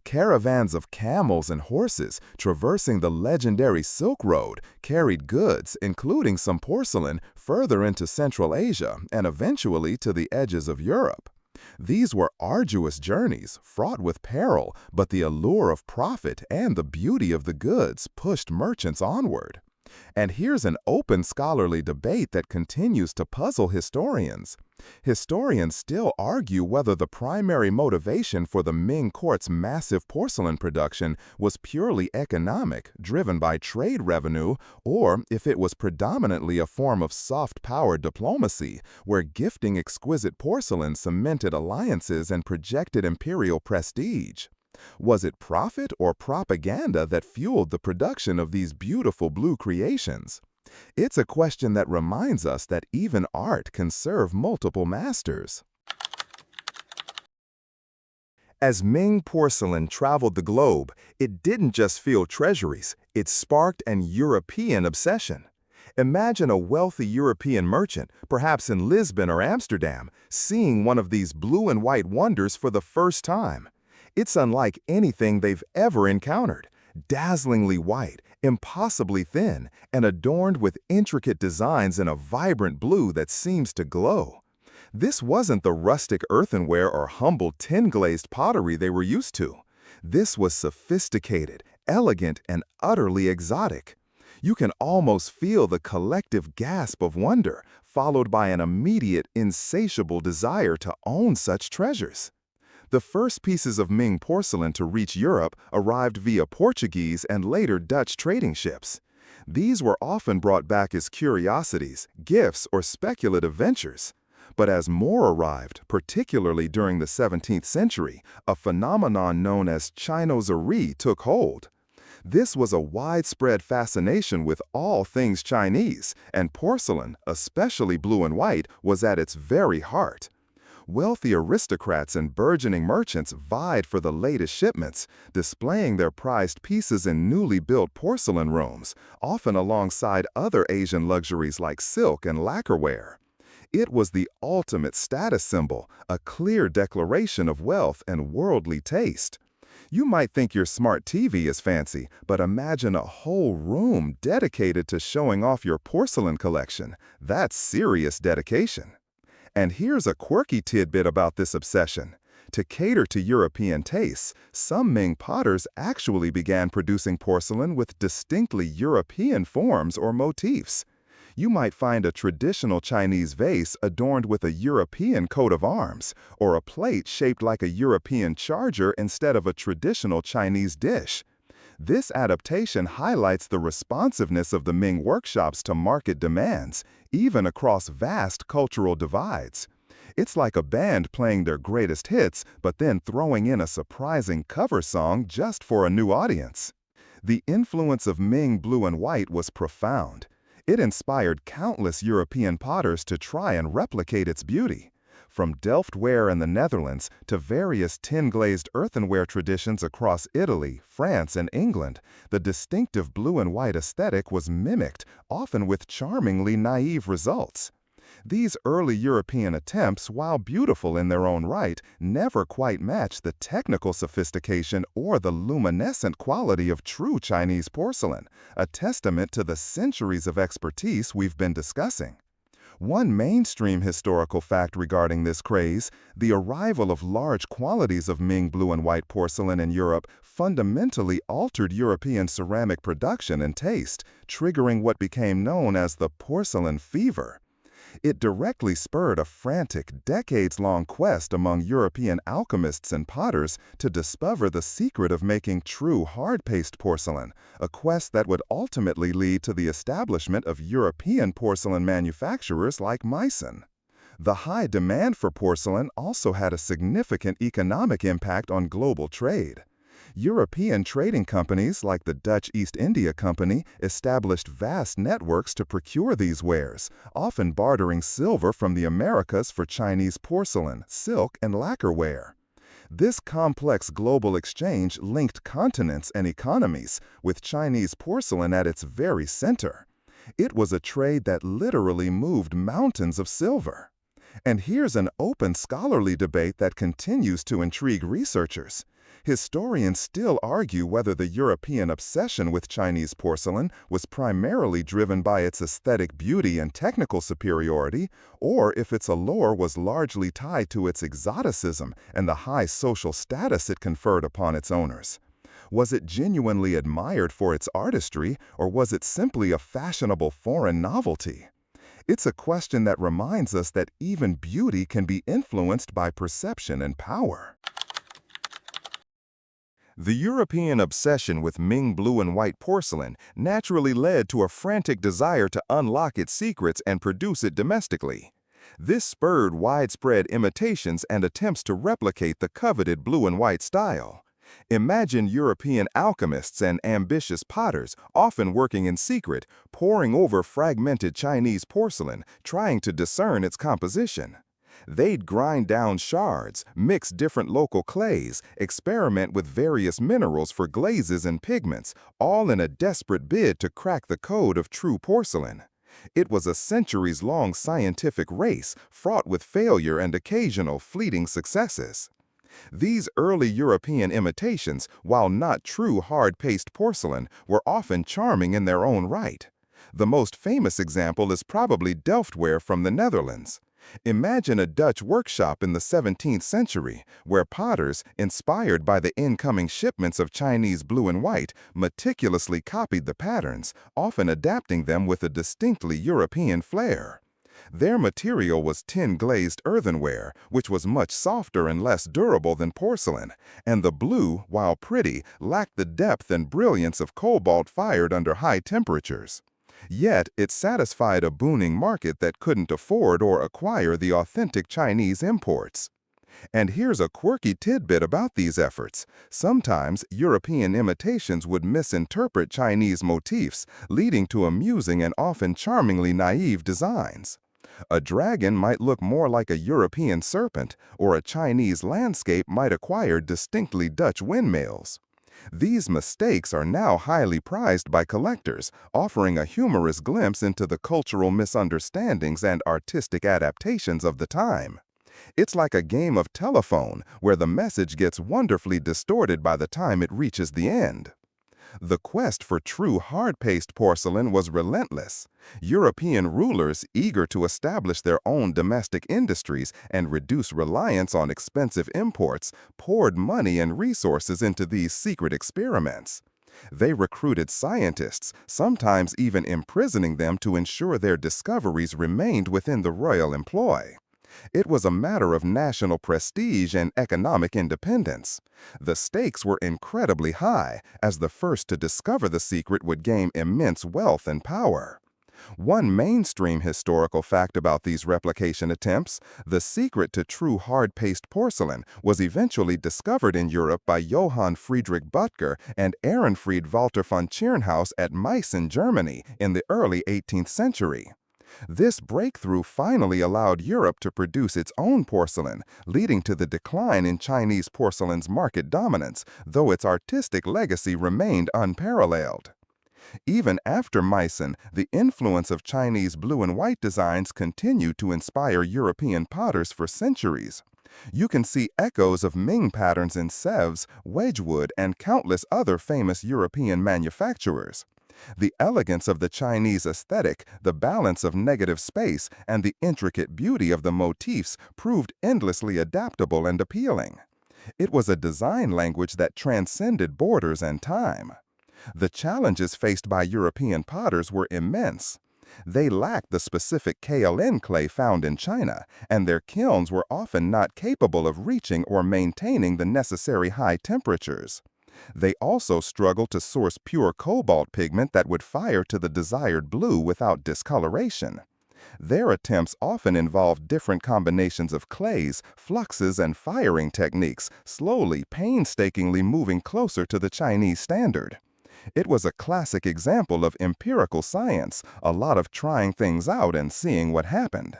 Caravans of camels and horses traversing the legendary Silk Road carried goods, including some porcelain, further into Central Asia and eventually to the edges of Europe. These were arduous journeys, fraught with peril, but the allure of profit and the beauty of the goods pushed merchants onward. And here's an open scholarly debate that continues to puzzle historians. Historians still argue whether the primary motivation for the Ming court's massive porcelain production was purely economic, driven by trade revenue, or if it was predominantly a form of soft power diplomacy, where gifting exquisite porcelain cemented alliances and projected imperial prestige. Was it profit or propaganda that fueled the production of these beautiful blue creations? It's a question that reminds us that even art can serve multiple masters. As Ming porcelain traveled the globe, it didn't just fill treasuries, it sparked an European obsession. Imagine a wealthy European merchant, perhaps in Lisbon or Amsterdam, seeing one of these blue and white wonders for the first time. It's unlike anything they've ever encountered, dazzlingly white, impossibly thin, and adorned with intricate designs in a vibrant blue that seems to glow. This wasn't the rustic earthenware or humble tin-glazed pottery they were used to. This was sophisticated, elegant, and utterly exotic. You can almost feel the collective gasp of wonder, followed by an immediate, insatiable desire to own such treasures. The first pieces of Ming porcelain to reach Europe arrived via Portuguese and later Dutch trading ships. These were often brought back as curiosities, gifts, or speculative ventures. But as more arrived, particularly during the 17th century, a phenomenon known as Chinoiserie took hold. This was a widespread fascination with all things Chinese, and porcelain, especially blue and white, was at its very heart. Wealthy aristocrats and burgeoning merchants vied for the latest shipments, displaying their prized pieces in newly built porcelain rooms, often alongside other Asian luxuries like silk and lacquerware. It was the ultimate status symbol, a clear declaration of wealth and worldly taste. You might think your smart TV is fancy, but imagine a whole room dedicated to showing off your porcelain collection. That's serious dedication. And here's a quirky tidbit about this obsession. To cater to European tastes, some Ming potters actually began producing porcelain with distinctly European forms or motifs. You might find a traditional Chinese vase adorned with a European coat of arms, or a plate shaped like a European charger instead of a traditional Chinese dish. This adaptation highlights the responsiveness of the Ming workshops to market demands, even across vast cultural divides. It's like a band playing their greatest hits, but then throwing in a surprising cover song just for a new audience. The influence of Ming blue and white was profound. It inspired countless European potters to try and replicate its beauty. From Delft ware in the Netherlands to various tin-glazed earthenware traditions across Italy, France, and England, the distinctive blue and white aesthetic was mimicked, often with charmingly naive results. These early European attempts, while beautiful in their own right, never quite matched the technical sophistication or the luminescent quality of true Chinese porcelain, a testament to the centuries of expertise we've been discussing. One mainstream historical fact regarding this craze, the arrival of large quantities of Ming blue and white porcelain in Europe fundamentally altered European ceramic production and taste, triggering what became known as the porcelain fever. It directly spurred a frantic, decades-long quest among European alchemists and potters to discover the secret of making true hard-paste porcelain, a quest that would ultimately lead to the establishment of European porcelain manufacturers like Meissen. The high demand for porcelain also had a significant economic impact on global trade. European trading companies like the Dutch East India Company established vast networks to procure these wares, often bartering silver from the Americas for Chinese porcelain, silk, and lacquerware. This complex global exchange linked continents and economies, with Chinese porcelain at its very center. It was a trade that literally moved mountains of silver. And here's an open scholarly debate that continues to intrigue researchers. Historians still argue whether the European obsession with Chinese porcelain was primarily driven by its aesthetic beauty and technical superiority, or if its allure was largely tied to its exoticism and the high social status it conferred upon its owners. Was it genuinely admired for its artistry, or was it simply a fashionable foreign novelty? It's a question that reminds us that even beauty can be influenced by perception and power. The European obsession with Ming blue and white porcelain naturally led to a frantic desire to unlock its secrets and produce it domestically. This spurred widespread imitations and attempts to replicate the coveted blue and white style. Imagine European alchemists and ambitious potters, often working in secret, poring over fragmented Chinese porcelain, trying to discern its composition. They'd grind down shards, mix different local clays, experiment with various minerals for glazes and pigments, all in a desperate bid to crack the code of true porcelain. It was a centuries-long scientific race, fraught with failure and occasional fleeting successes. These early European imitations, while not true hard-paste porcelain, were often charming in their own right. The most famous example is probably Delftware from the Netherlands. Imagine a Dutch workshop in the 17th century, where potters, inspired by the incoming shipments of Chinese blue and white, meticulously copied the patterns, often adapting them with a distinctly European flair. Their material was tin-glazed earthenware, which was much softer and less durable than porcelain, and the blue, while pretty, lacked the depth and brilliance of cobalt fired under high temperatures. Yet, it satisfied a booming market that couldn't afford or acquire the authentic Chinese imports. And here's a quirky tidbit about these efforts. Sometimes, European imitations would misinterpret Chinese motifs, leading to amusing and often charmingly naive designs. A dragon might look more like a European serpent, or a Chinese landscape might acquire distinctly Dutch windmills. These mistakes are now highly prized by collectors, offering a humorous glimpse into the cultural misunderstandings and artistic adaptations of the time. It's like a game of telephone, where the message gets wonderfully distorted by the time it reaches the end. The quest for true hard-paste porcelain was relentless. European rulers, eager to establish their own domestic industries and reduce reliance on expensive imports, poured money and resources into these secret experiments. They recruited scientists, sometimes even imprisoning them to ensure their discoveries remained within the royal employ. It was a matter of national prestige and economic independence. The stakes were incredibly high, as the first to discover the secret would gain immense wealth and power. One mainstream historical fact about these replication attempts, the secret to true hard-paste porcelain, was eventually discovered in Europe by Johann Friedrich Böttger and Ehrenfried Walter von Tschirnhaus at Meissen, Germany, in the early 18th century. This breakthrough finally allowed Europe to produce its own porcelain, leading to the decline in Chinese porcelain's market dominance, though its artistic legacy remained unparalleled. Even after Meissen, the influence of Chinese blue and white designs continued to inspire European potters for centuries. You can see echoes of Ming patterns in Sèvres, Wedgwood, and countless other famous European manufacturers. The elegance of the Chinese aesthetic, the balance of negative space, and the intricate beauty of the motifs proved endlessly adaptable and appealing. It was a design language that transcended borders and time. The challenges faced by European potters were immense. They lacked the specific kaolin clay found in China, and their kilns were often not capable of reaching or maintaining the necessary high temperatures. They also struggled to source pure cobalt pigment that would fire to the desired blue without discoloration. Their attempts often involved different combinations of clays, fluxes, and firing techniques, slowly, painstakingly moving closer to the Chinese standard. It was a classic example of empirical science, a lot of trying things out and seeing what happened.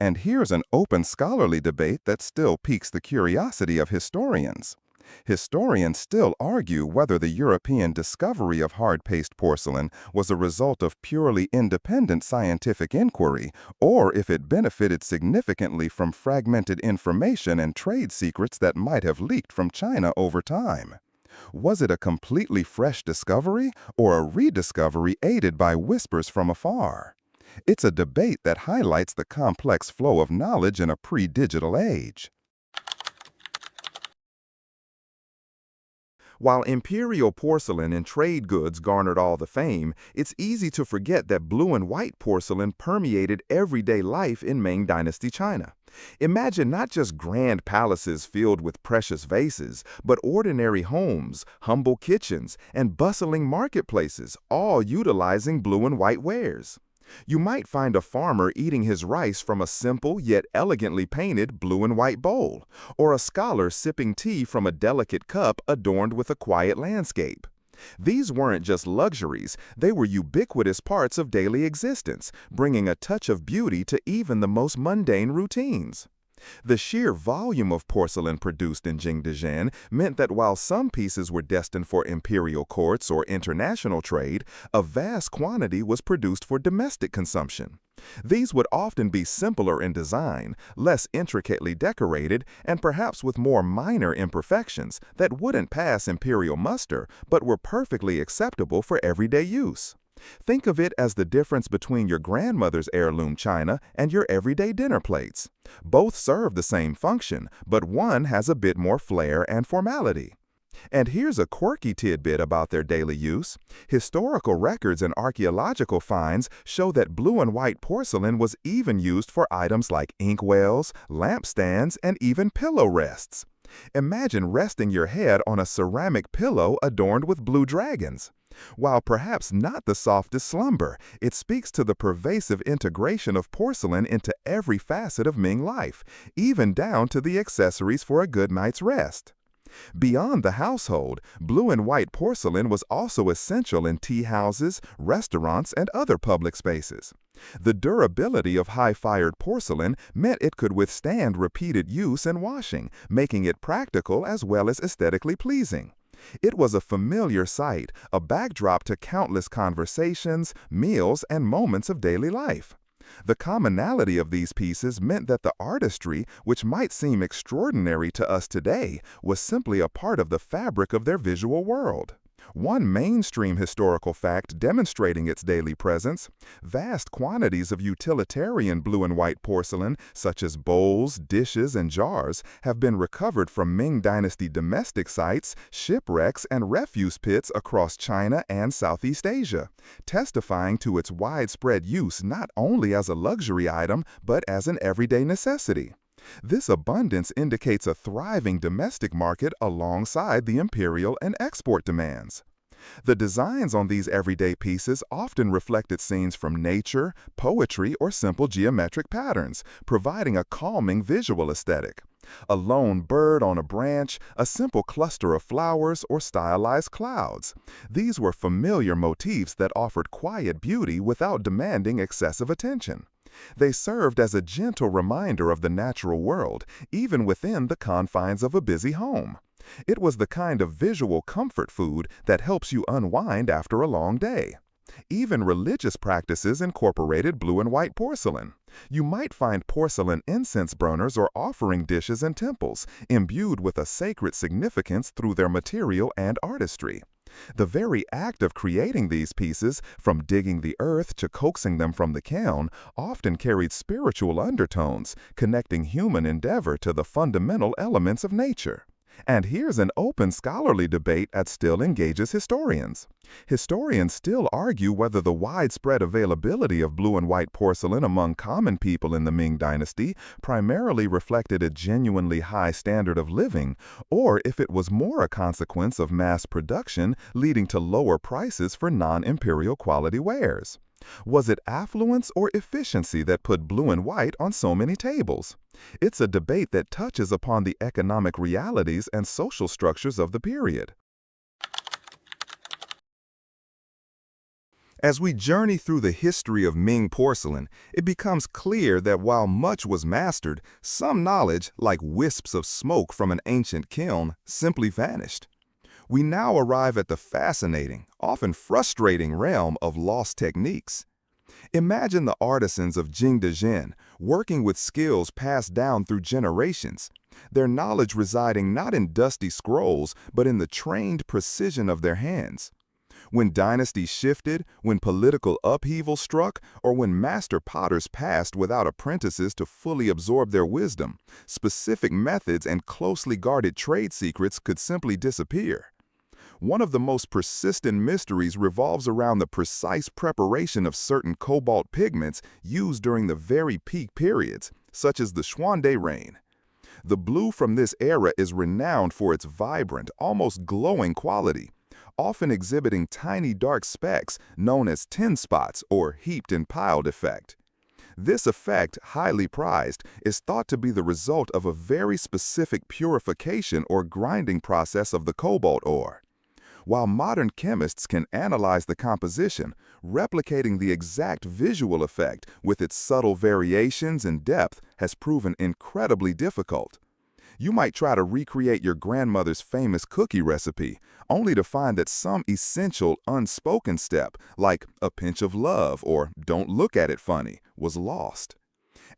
And here's an open scholarly debate that still piques the curiosity of historians. Historians still argue whether the European discovery of hard-paste porcelain was a result of purely independent scientific inquiry, or if it benefited significantly from fragmented information and trade secrets that might have leaked from China over time. Was it a completely fresh discovery or a rediscovery aided by whispers from afar? It's a debate that highlights the complex flow of knowledge in a pre-digital age. While imperial porcelain and trade goods garnered all the fame, it's easy to forget that blue and white porcelain permeated everyday life in Ming Dynasty China. Imagine not just grand palaces filled with precious vases, but ordinary homes, humble kitchens, and bustling marketplaces, all utilizing blue and white wares. You might find a farmer eating his rice from a simple yet elegantly painted blue and white bowl, or a scholar sipping tea from a delicate cup adorned with a quiet landscape. These weren't just luxuries, they were ubiquitous parts of daily existence, bringing a touch of beauty to even the most mundane routines. The sheer volume of porcelain produced in Jingdezhen meant that while some pieces were destined for imperial courts or international trade, a vast quantity was produced for domestic consumption. These would often be simpler in design, less intricately decorated, and perhaps with more minor imperfections that wouldn't pass imperial muster but were perfectly acceptable for everyday use. Think of it as the difference between your grandmother's heirloom china and your everyday dinner plates. Both serve the same function, but one has a bit more flair and formality. And here's a quirky tidbit about their daily use. Historical records and archaeological finds show that blue and white porcelain was even used for items like inkwells, lampstands, and even pillow rests. Imagine resting your head on a ceramic pillow adorned with blue dragons. While perhaps not the softest slumber, it speaks to the pervasive integration of porcelain into every facet of Ming life, even down to the accessories for a good night's rest. Beyond the household, blue and white porcelain was also essential in tea houses, restaurants, and other public spaces. The durability of high-fired porcelain meant it could withstand repeated use and washing, making it practical as well as aesthetically pleasing. It was a familiar sight, a backdrop to countless conversations, meals, and moments of daily life. The commonality of these pieces meant that the artistry, which might seem extraordinary to us today, was simply a part of the fabric of their visual world. One mainstream historical fact demonstrating its daily presence: vast quantities of utilitarian blue and white porcelain, such as bowls, dishes, and jars, have been recovered from Ming Dynasty domestic sites, shipwrecks, and refuse pits across China and Southeast Asia, testifying to its widespread use not only as a luxury item, but as an everyday necessity. This abundance indicates a thriving domestic market alongside the imperial and export demands. The designs on these everyday pieces often reflected scenes from nature, poetry, or simple geometric patterns, providing a calming visual aesthetic. A lone bird on a branch, a simple cluster of flowers, or stylized clouds. These were familiar motifs that offered quiet beauty without demanding excessive attention. They served as a gentle reminder of the natural world, even within the confines of a busy home. It was the kind of visual comfort food that helps you unwind after a long day. Even religious practices incorporated blue and white porcelain. You might find porcelain incense burners or offering dishes in temples, imbued with a sacred significance through their material and artistry. The very act of creating these pieces, from digging the earth to coaxing them from the kiln, often carried spiritual undertones, connecting human endeavor to the fundamental elements of nature. And here's an open scholarly debate that still engages historians. Historians still argue whether the widespread availability of blue and white porcelain among common people in the Ming Dynasty primarily reflected a genuinely high standard of living, or if it was more a consequence of mass production leading to lower prices for non-imperial quality wares. Was it affluence or efficiency that put blue and white on so many tables? It's a debate that touches upon the economic realities and social structures of the period. As we journey through the history of Ming porcelain, it becomes clear that while much was mastered, some knowledge, like wisps of smoke from an ancient kiln, simply vanished. We now arrive at the fascinating, often frustrating realm of lost techniques. Imagine the artisans of Jingdezhen working with skills passed down through generations, their knowledge residing not in dusty scrolls but in the trained precision of their hands. When dynasties shifted, when political upheaval struck, or when master potters passed without apprentices to fully absorb their wisdom, specific methods and closely guarded trade secrets could simply disappear. One of the most persistent mysteries revolves around the precise preparation of certain cobalt pigments used during the very peak periods, such as the Xuande reign. The blue from this era is renowned for its vibrant, almost glowing quality, often exhibiting tiny dark specks known as tin spots or heaped and piled effect. This effect, highly prized, is thought to be the result of a very specific purification or grinding process of the cobalt ore. While modern chemists can analyze the composition, replicating the exact visual effect with its subtle variations and depth has proven incredibly difficult. You might try to recreate your grandmother's famous cookie recipe, only to find that some essential unspoken step, like a pinch of love or don't look at it funny, was lost.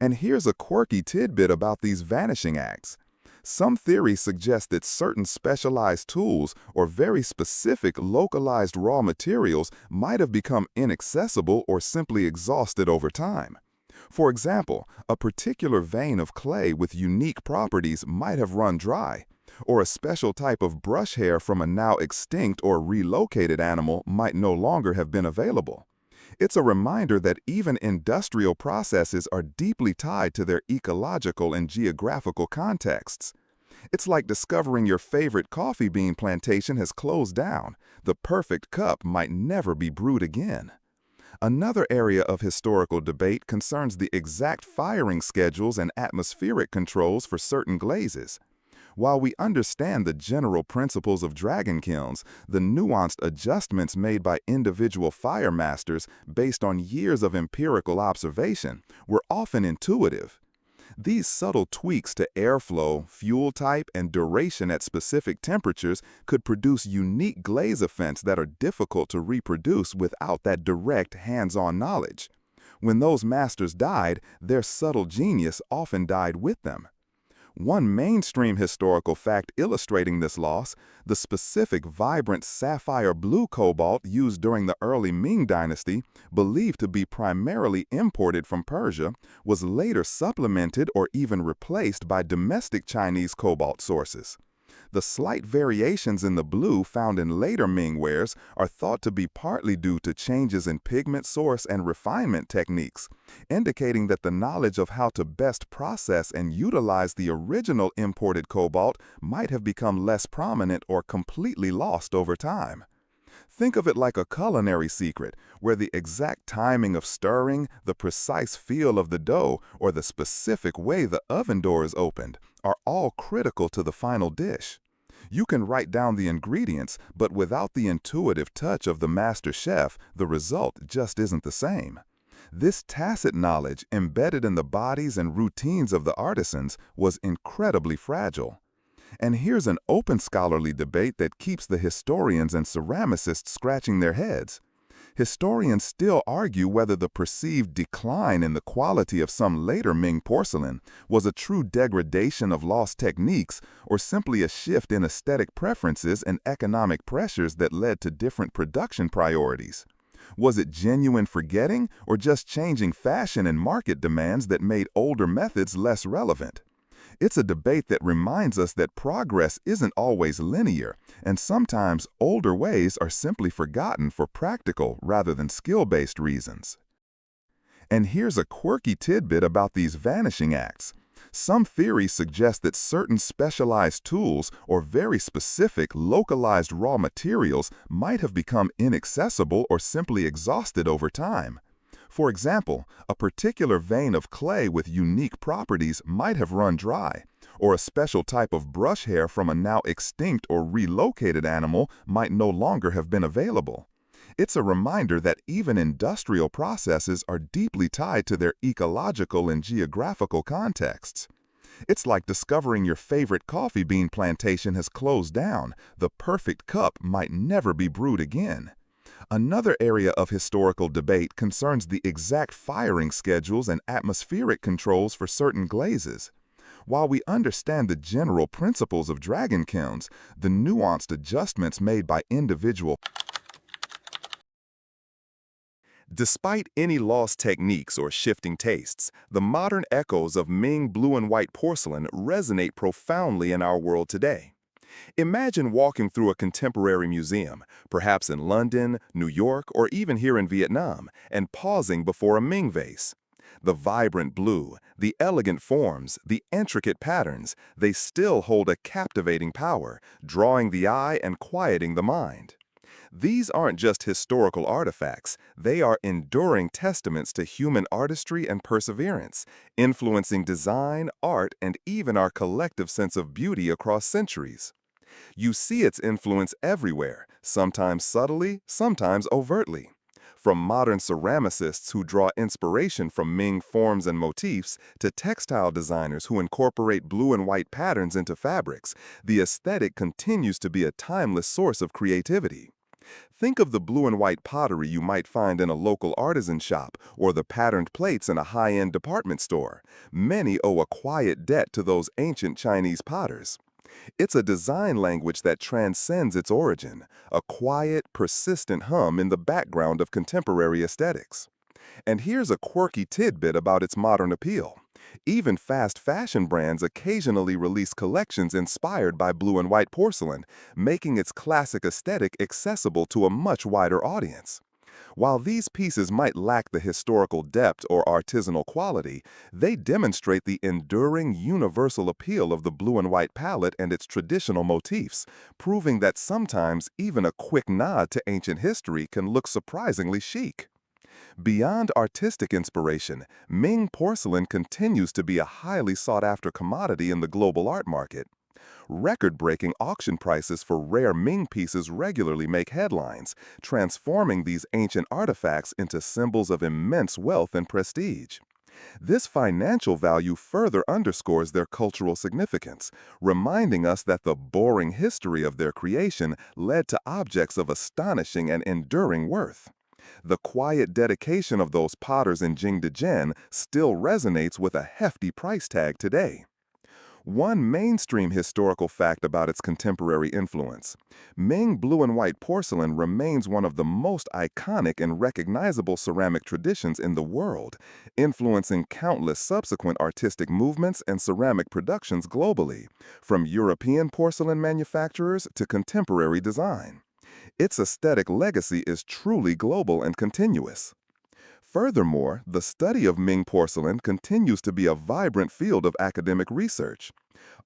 And here's a quirky tidbit about these vanishing acts. Some theories suggest that certain specialized tools or very specific localized raw materials might have become inaccessible or simply exhausted over time. For example, a particular vein of clay with unique properties might have run dry, or a special type of brush hair from a now extinct or relocated animal might no longer have been available. It's a reminder that even industrial processes are deeply tied to their ecological and geographical contexts. It's like discovering your favorite coffee bean plantation has closed down. The perfect cup might never be brewed again. Another area of historical debate concerns the exact firing schedules and atmospheric controls for certain glazes. While we understand the general principles of dragon kilns, the nuanced adjustments made by individual fire masters based on years of empirical observation were often intuitive. These subtle tweaks to airflow, fuel type, and duration at specific temperatures could produce unique glaze effects that are difficult to reproduce without that direct hands-on knowledge. When those masters died, their subtle genius often died with them. One mainstream historical fact illustrating this loss, the specific vibrant sapphire blue cobalt used during the early Ming Dynasty, believed to be primarily imported from Persia, was later supplemented or even replaced by domestic Chinese cobalt sources. The slight variations in the blue found in later Ming wares are thought to be partly due to changes in pigment source and refinement techniques, indicating that the knowledge of how to best process and utilize the original imported cobalt might have become less prominent or completely lost over time. Think of it like a culinary secret, where the exact timing of stirring, the precise feel of the dough, or the specific way the oven door is opened are all critical to the final dish. You can write down the ingredients, but without the intuitive touch of the master chef, the result just isn't the same. This tacit knowledge, embedded in the bodies and routines of the artisans, was incredibly fragile. And here's an open scholarly debate that keeps the historians and ceramicists scratching their heads. Historians still argue whether the perceived decline in the quality of some later Ming porcelain was a true degradation of lost techniques or simply a shift in aesthetic preferences and economic pressures that led to different production priorities. Was it genuine forgetting or just changing fashion and market demands that made older methods less relevant? It's a debate that reminds us that progress isn't always linear, and sometimes older ways are simply forgotten for practical rather than skill-based reasons. And here's a quirky tidbit about these vanishing acts. Some theories suggest that certain specialized tools or very specific localized raw materials might have become inaccessible or simply exhausted over time. For example, a particular vein of clay with unique properties might have run dry, or a special type of brush hair from a now extinct or relocated animal might no longer have been available. It's a reminder that even industrial processes are deeply tied to their ecological and geographical contexts. It's like discovering your favorite coffee bean plantation has closed down. The perfect cup might never be brewed again. Another area of historical debate concerns the exact firing schedules and atmospheric controls for certain glazes. While we understand the general principles of dragon kilns, the nuanced adjustments made by individual. Despite any lost techniques or shifting tastes, the modern echoes of Ming blue and white porcelain resonate profoundly in our world today. Imagine walking through a contemporary museum, perhaps in London, New York, or even here in Vietnam, and pausing before a Ming vase. The vibrant blue, the elegant forms, the intricate patterns, they still hold a captivating power, drawing the eye and quieting the mind. These aren't just historical artifacts, they are enduring testaments to human artistry and perseverance, influencing design, art, and even our collective sense of beauty across centuries. You see its influence everywhere, sometimes subtly, sometimes overtly. From modern ceramicists who draw inspiration from Ming forms and motifs to textile designers who incorporate blue and white patterns into fabrics, the aesthetic continues to be a timeless source of creativity. Think of the blue and white pottery you might find in a local artisan shop or the patterned plates in a high-end department store. Many owe a quiet debt to those ancient Chinese potters. It's a design language that transcends its origin, a quiet, persistent hum in the background of contemporary aesthetics. And here's a quirky tidbit about its modern appeal. Even fast fashion brands occasionally release collections inspired by blue and white porcelain, making its classic aesthetic accessible to a much wider audience. While these pieces might lack the historical depth or artisanal quality, they demonstrate the enduring universal appeal of the blue and white palette and its traditional motifs, proving that sometimes even a quick nod to ancient history can look surprisingly chic. Beyond artistic inspiration, Ming porcelain continues to be a highly sought-after commodity in the global art market. Record-breaking auction prices for rare Ming pieces regularly make headlines, transforming these ancient artifacts into symbols of immense wealth and prestige. This financial value further underscores their cultural significance, reminding us that the boring history of their creation led to objects of astonishing and enduring worth. The quiet dedication of those potters in Jingdezhen still resonates with a hefty price tag today. One mainstream historical fact about its contemporary influence: Ming blue and white porcelain remains one of the most iconic and recognizable ceramic traditions in the world, influencing countless subsequent artistic movements and ceramic productions globally, from European porcelain manufacturers to contemporary design. Its aesthetic legacy is truly global and continuous. Furthermore, the study of Ming porcelain continues to be a vibrant field of academic research.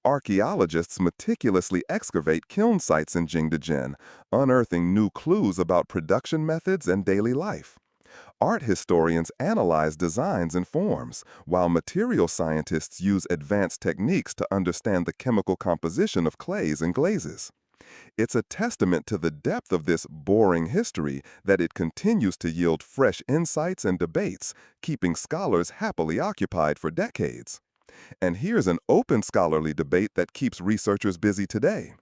Archaeologists meticulously excavate kiln sites in Jingdezhen, unearthing new clues about production methods and daily life. Art historians analyze designs and forms, while material scientists use advanced techniques to understand the chemical composition of clays and glazes. It's a testament to the depth of this boring history that it continues to yield fresh insights and debates, keeping scholars happily occupied for decades. And here's an open scholarly debate that keeps researchers busy today.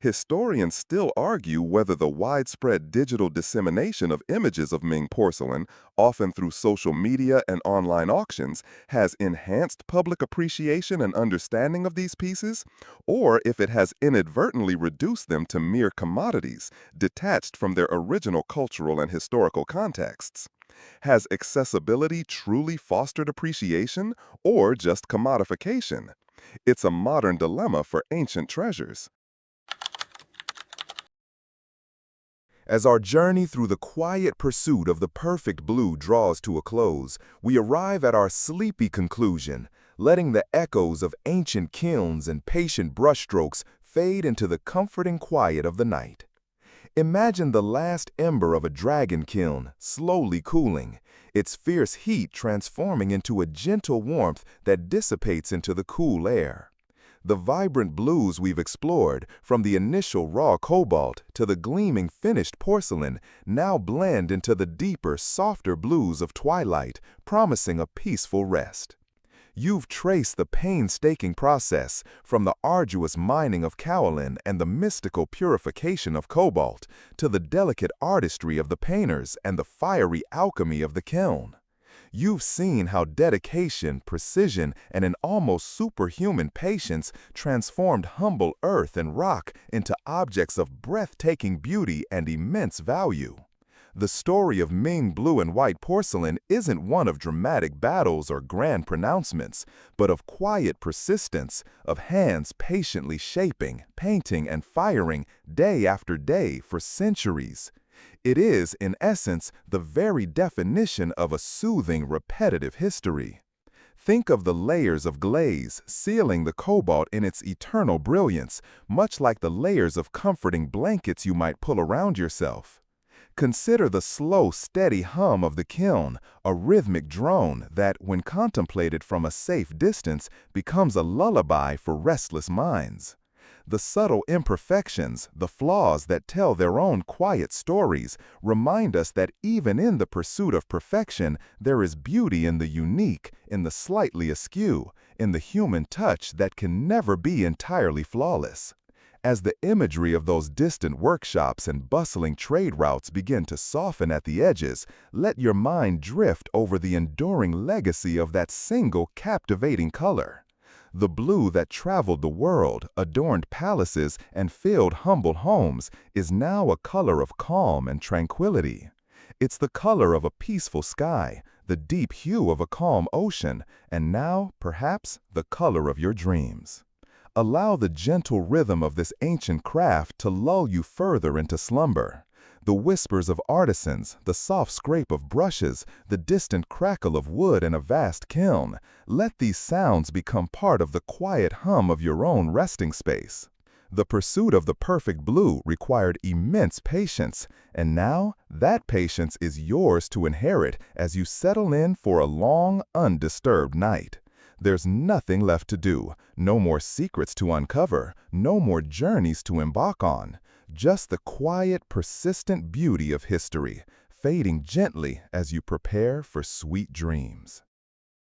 Historians still argue whether the widespread digital dissemination of images of Ming porcelain, often through social media and online auctions, has enhanced public appreciation and understanding of these pieces, or if it has inadvertently reduced them to mere commodities, detached from their original cultural and historical contexts. Has accessibility truly fostered appreciation, or just commodification? It's a modern dilemma for ancient treasures. As our journey through the quiet pursuit of the perfect blue draws to a close, we arrive at our sleepy conclusion, letting the echoes of ancient kilns and patient brushstrokes fade into the comforting quiet of the night. Imagine the last ember of a dragon kiln slowly cooling, its fierce heat transforming into a gentle warmth that dissipates into the cool air. The vibrant blues we've explored, from the initial raw cobalt to the gleaming finished porcelain, now blend into the deeper, softer blues of twilight, promising a peaceful rest. You've traced the painstaking process, from the arduous mining of kaolin and the mystical purification of cobalt, to the delicate artistry of the painters and the fiery alchemy of the kiln. You've seen how dedication, precision, and an almost superhuman patience transformed humble earth and rock into objects of breathtaking beauty and immense value. The story of Ming blue and white porcelain isn't one of dramatic battles or grand pronouncements, but of quiet persistence, of hands patiently shaping, painting, and firing day after day for centuries. It is, in essence, the very definition of a soothing, repetitive history. Think of the layers of glaze sealing the cobalt in its eternal brilliance, much like the layers of comforting blankets you might pull around yourself. Consider the slow, steady hum of the kiln, a rhythmic drone that, when contemplated from a safe distance, becomes a lullaby for restless minds. The subtle imperfections, the flaws that tell their own quiet stories, remind us that even in the pursuit of perfection, there is beauty in the unique, in the slightly askew, in the human touch that can never be entirely flawless. As the imagery of those distant workshops and bustling trade routes begin to soften at the edges, let your mind drift over the enduring legacy of that single captivating color. The blue that traveled the world, adorned palaces, and filled humble homes is now a color of calm and tranquility. It's the color of a peaceful sky, the deep hue of a calm ocean, and now, perhaps, the color of your dreams. Allow the gentle rhythm of this ancient craft to lull you further into slumber. The whispers of artisans, the soft scrape of brushes, the distant crackle of wood in a vast kiln, let these sounds become part of the quiet hum of your own resting space. The pursuit of the perfect blue required immense patience, and now that patience is yours to inherit as you settle in for a long, undisturbed night. There's nothing left to do, no more secrets to uncover, no more journeys to embark on. Just the quiet, persistent beauty of history, fading gently as you prepare for sweet dreams.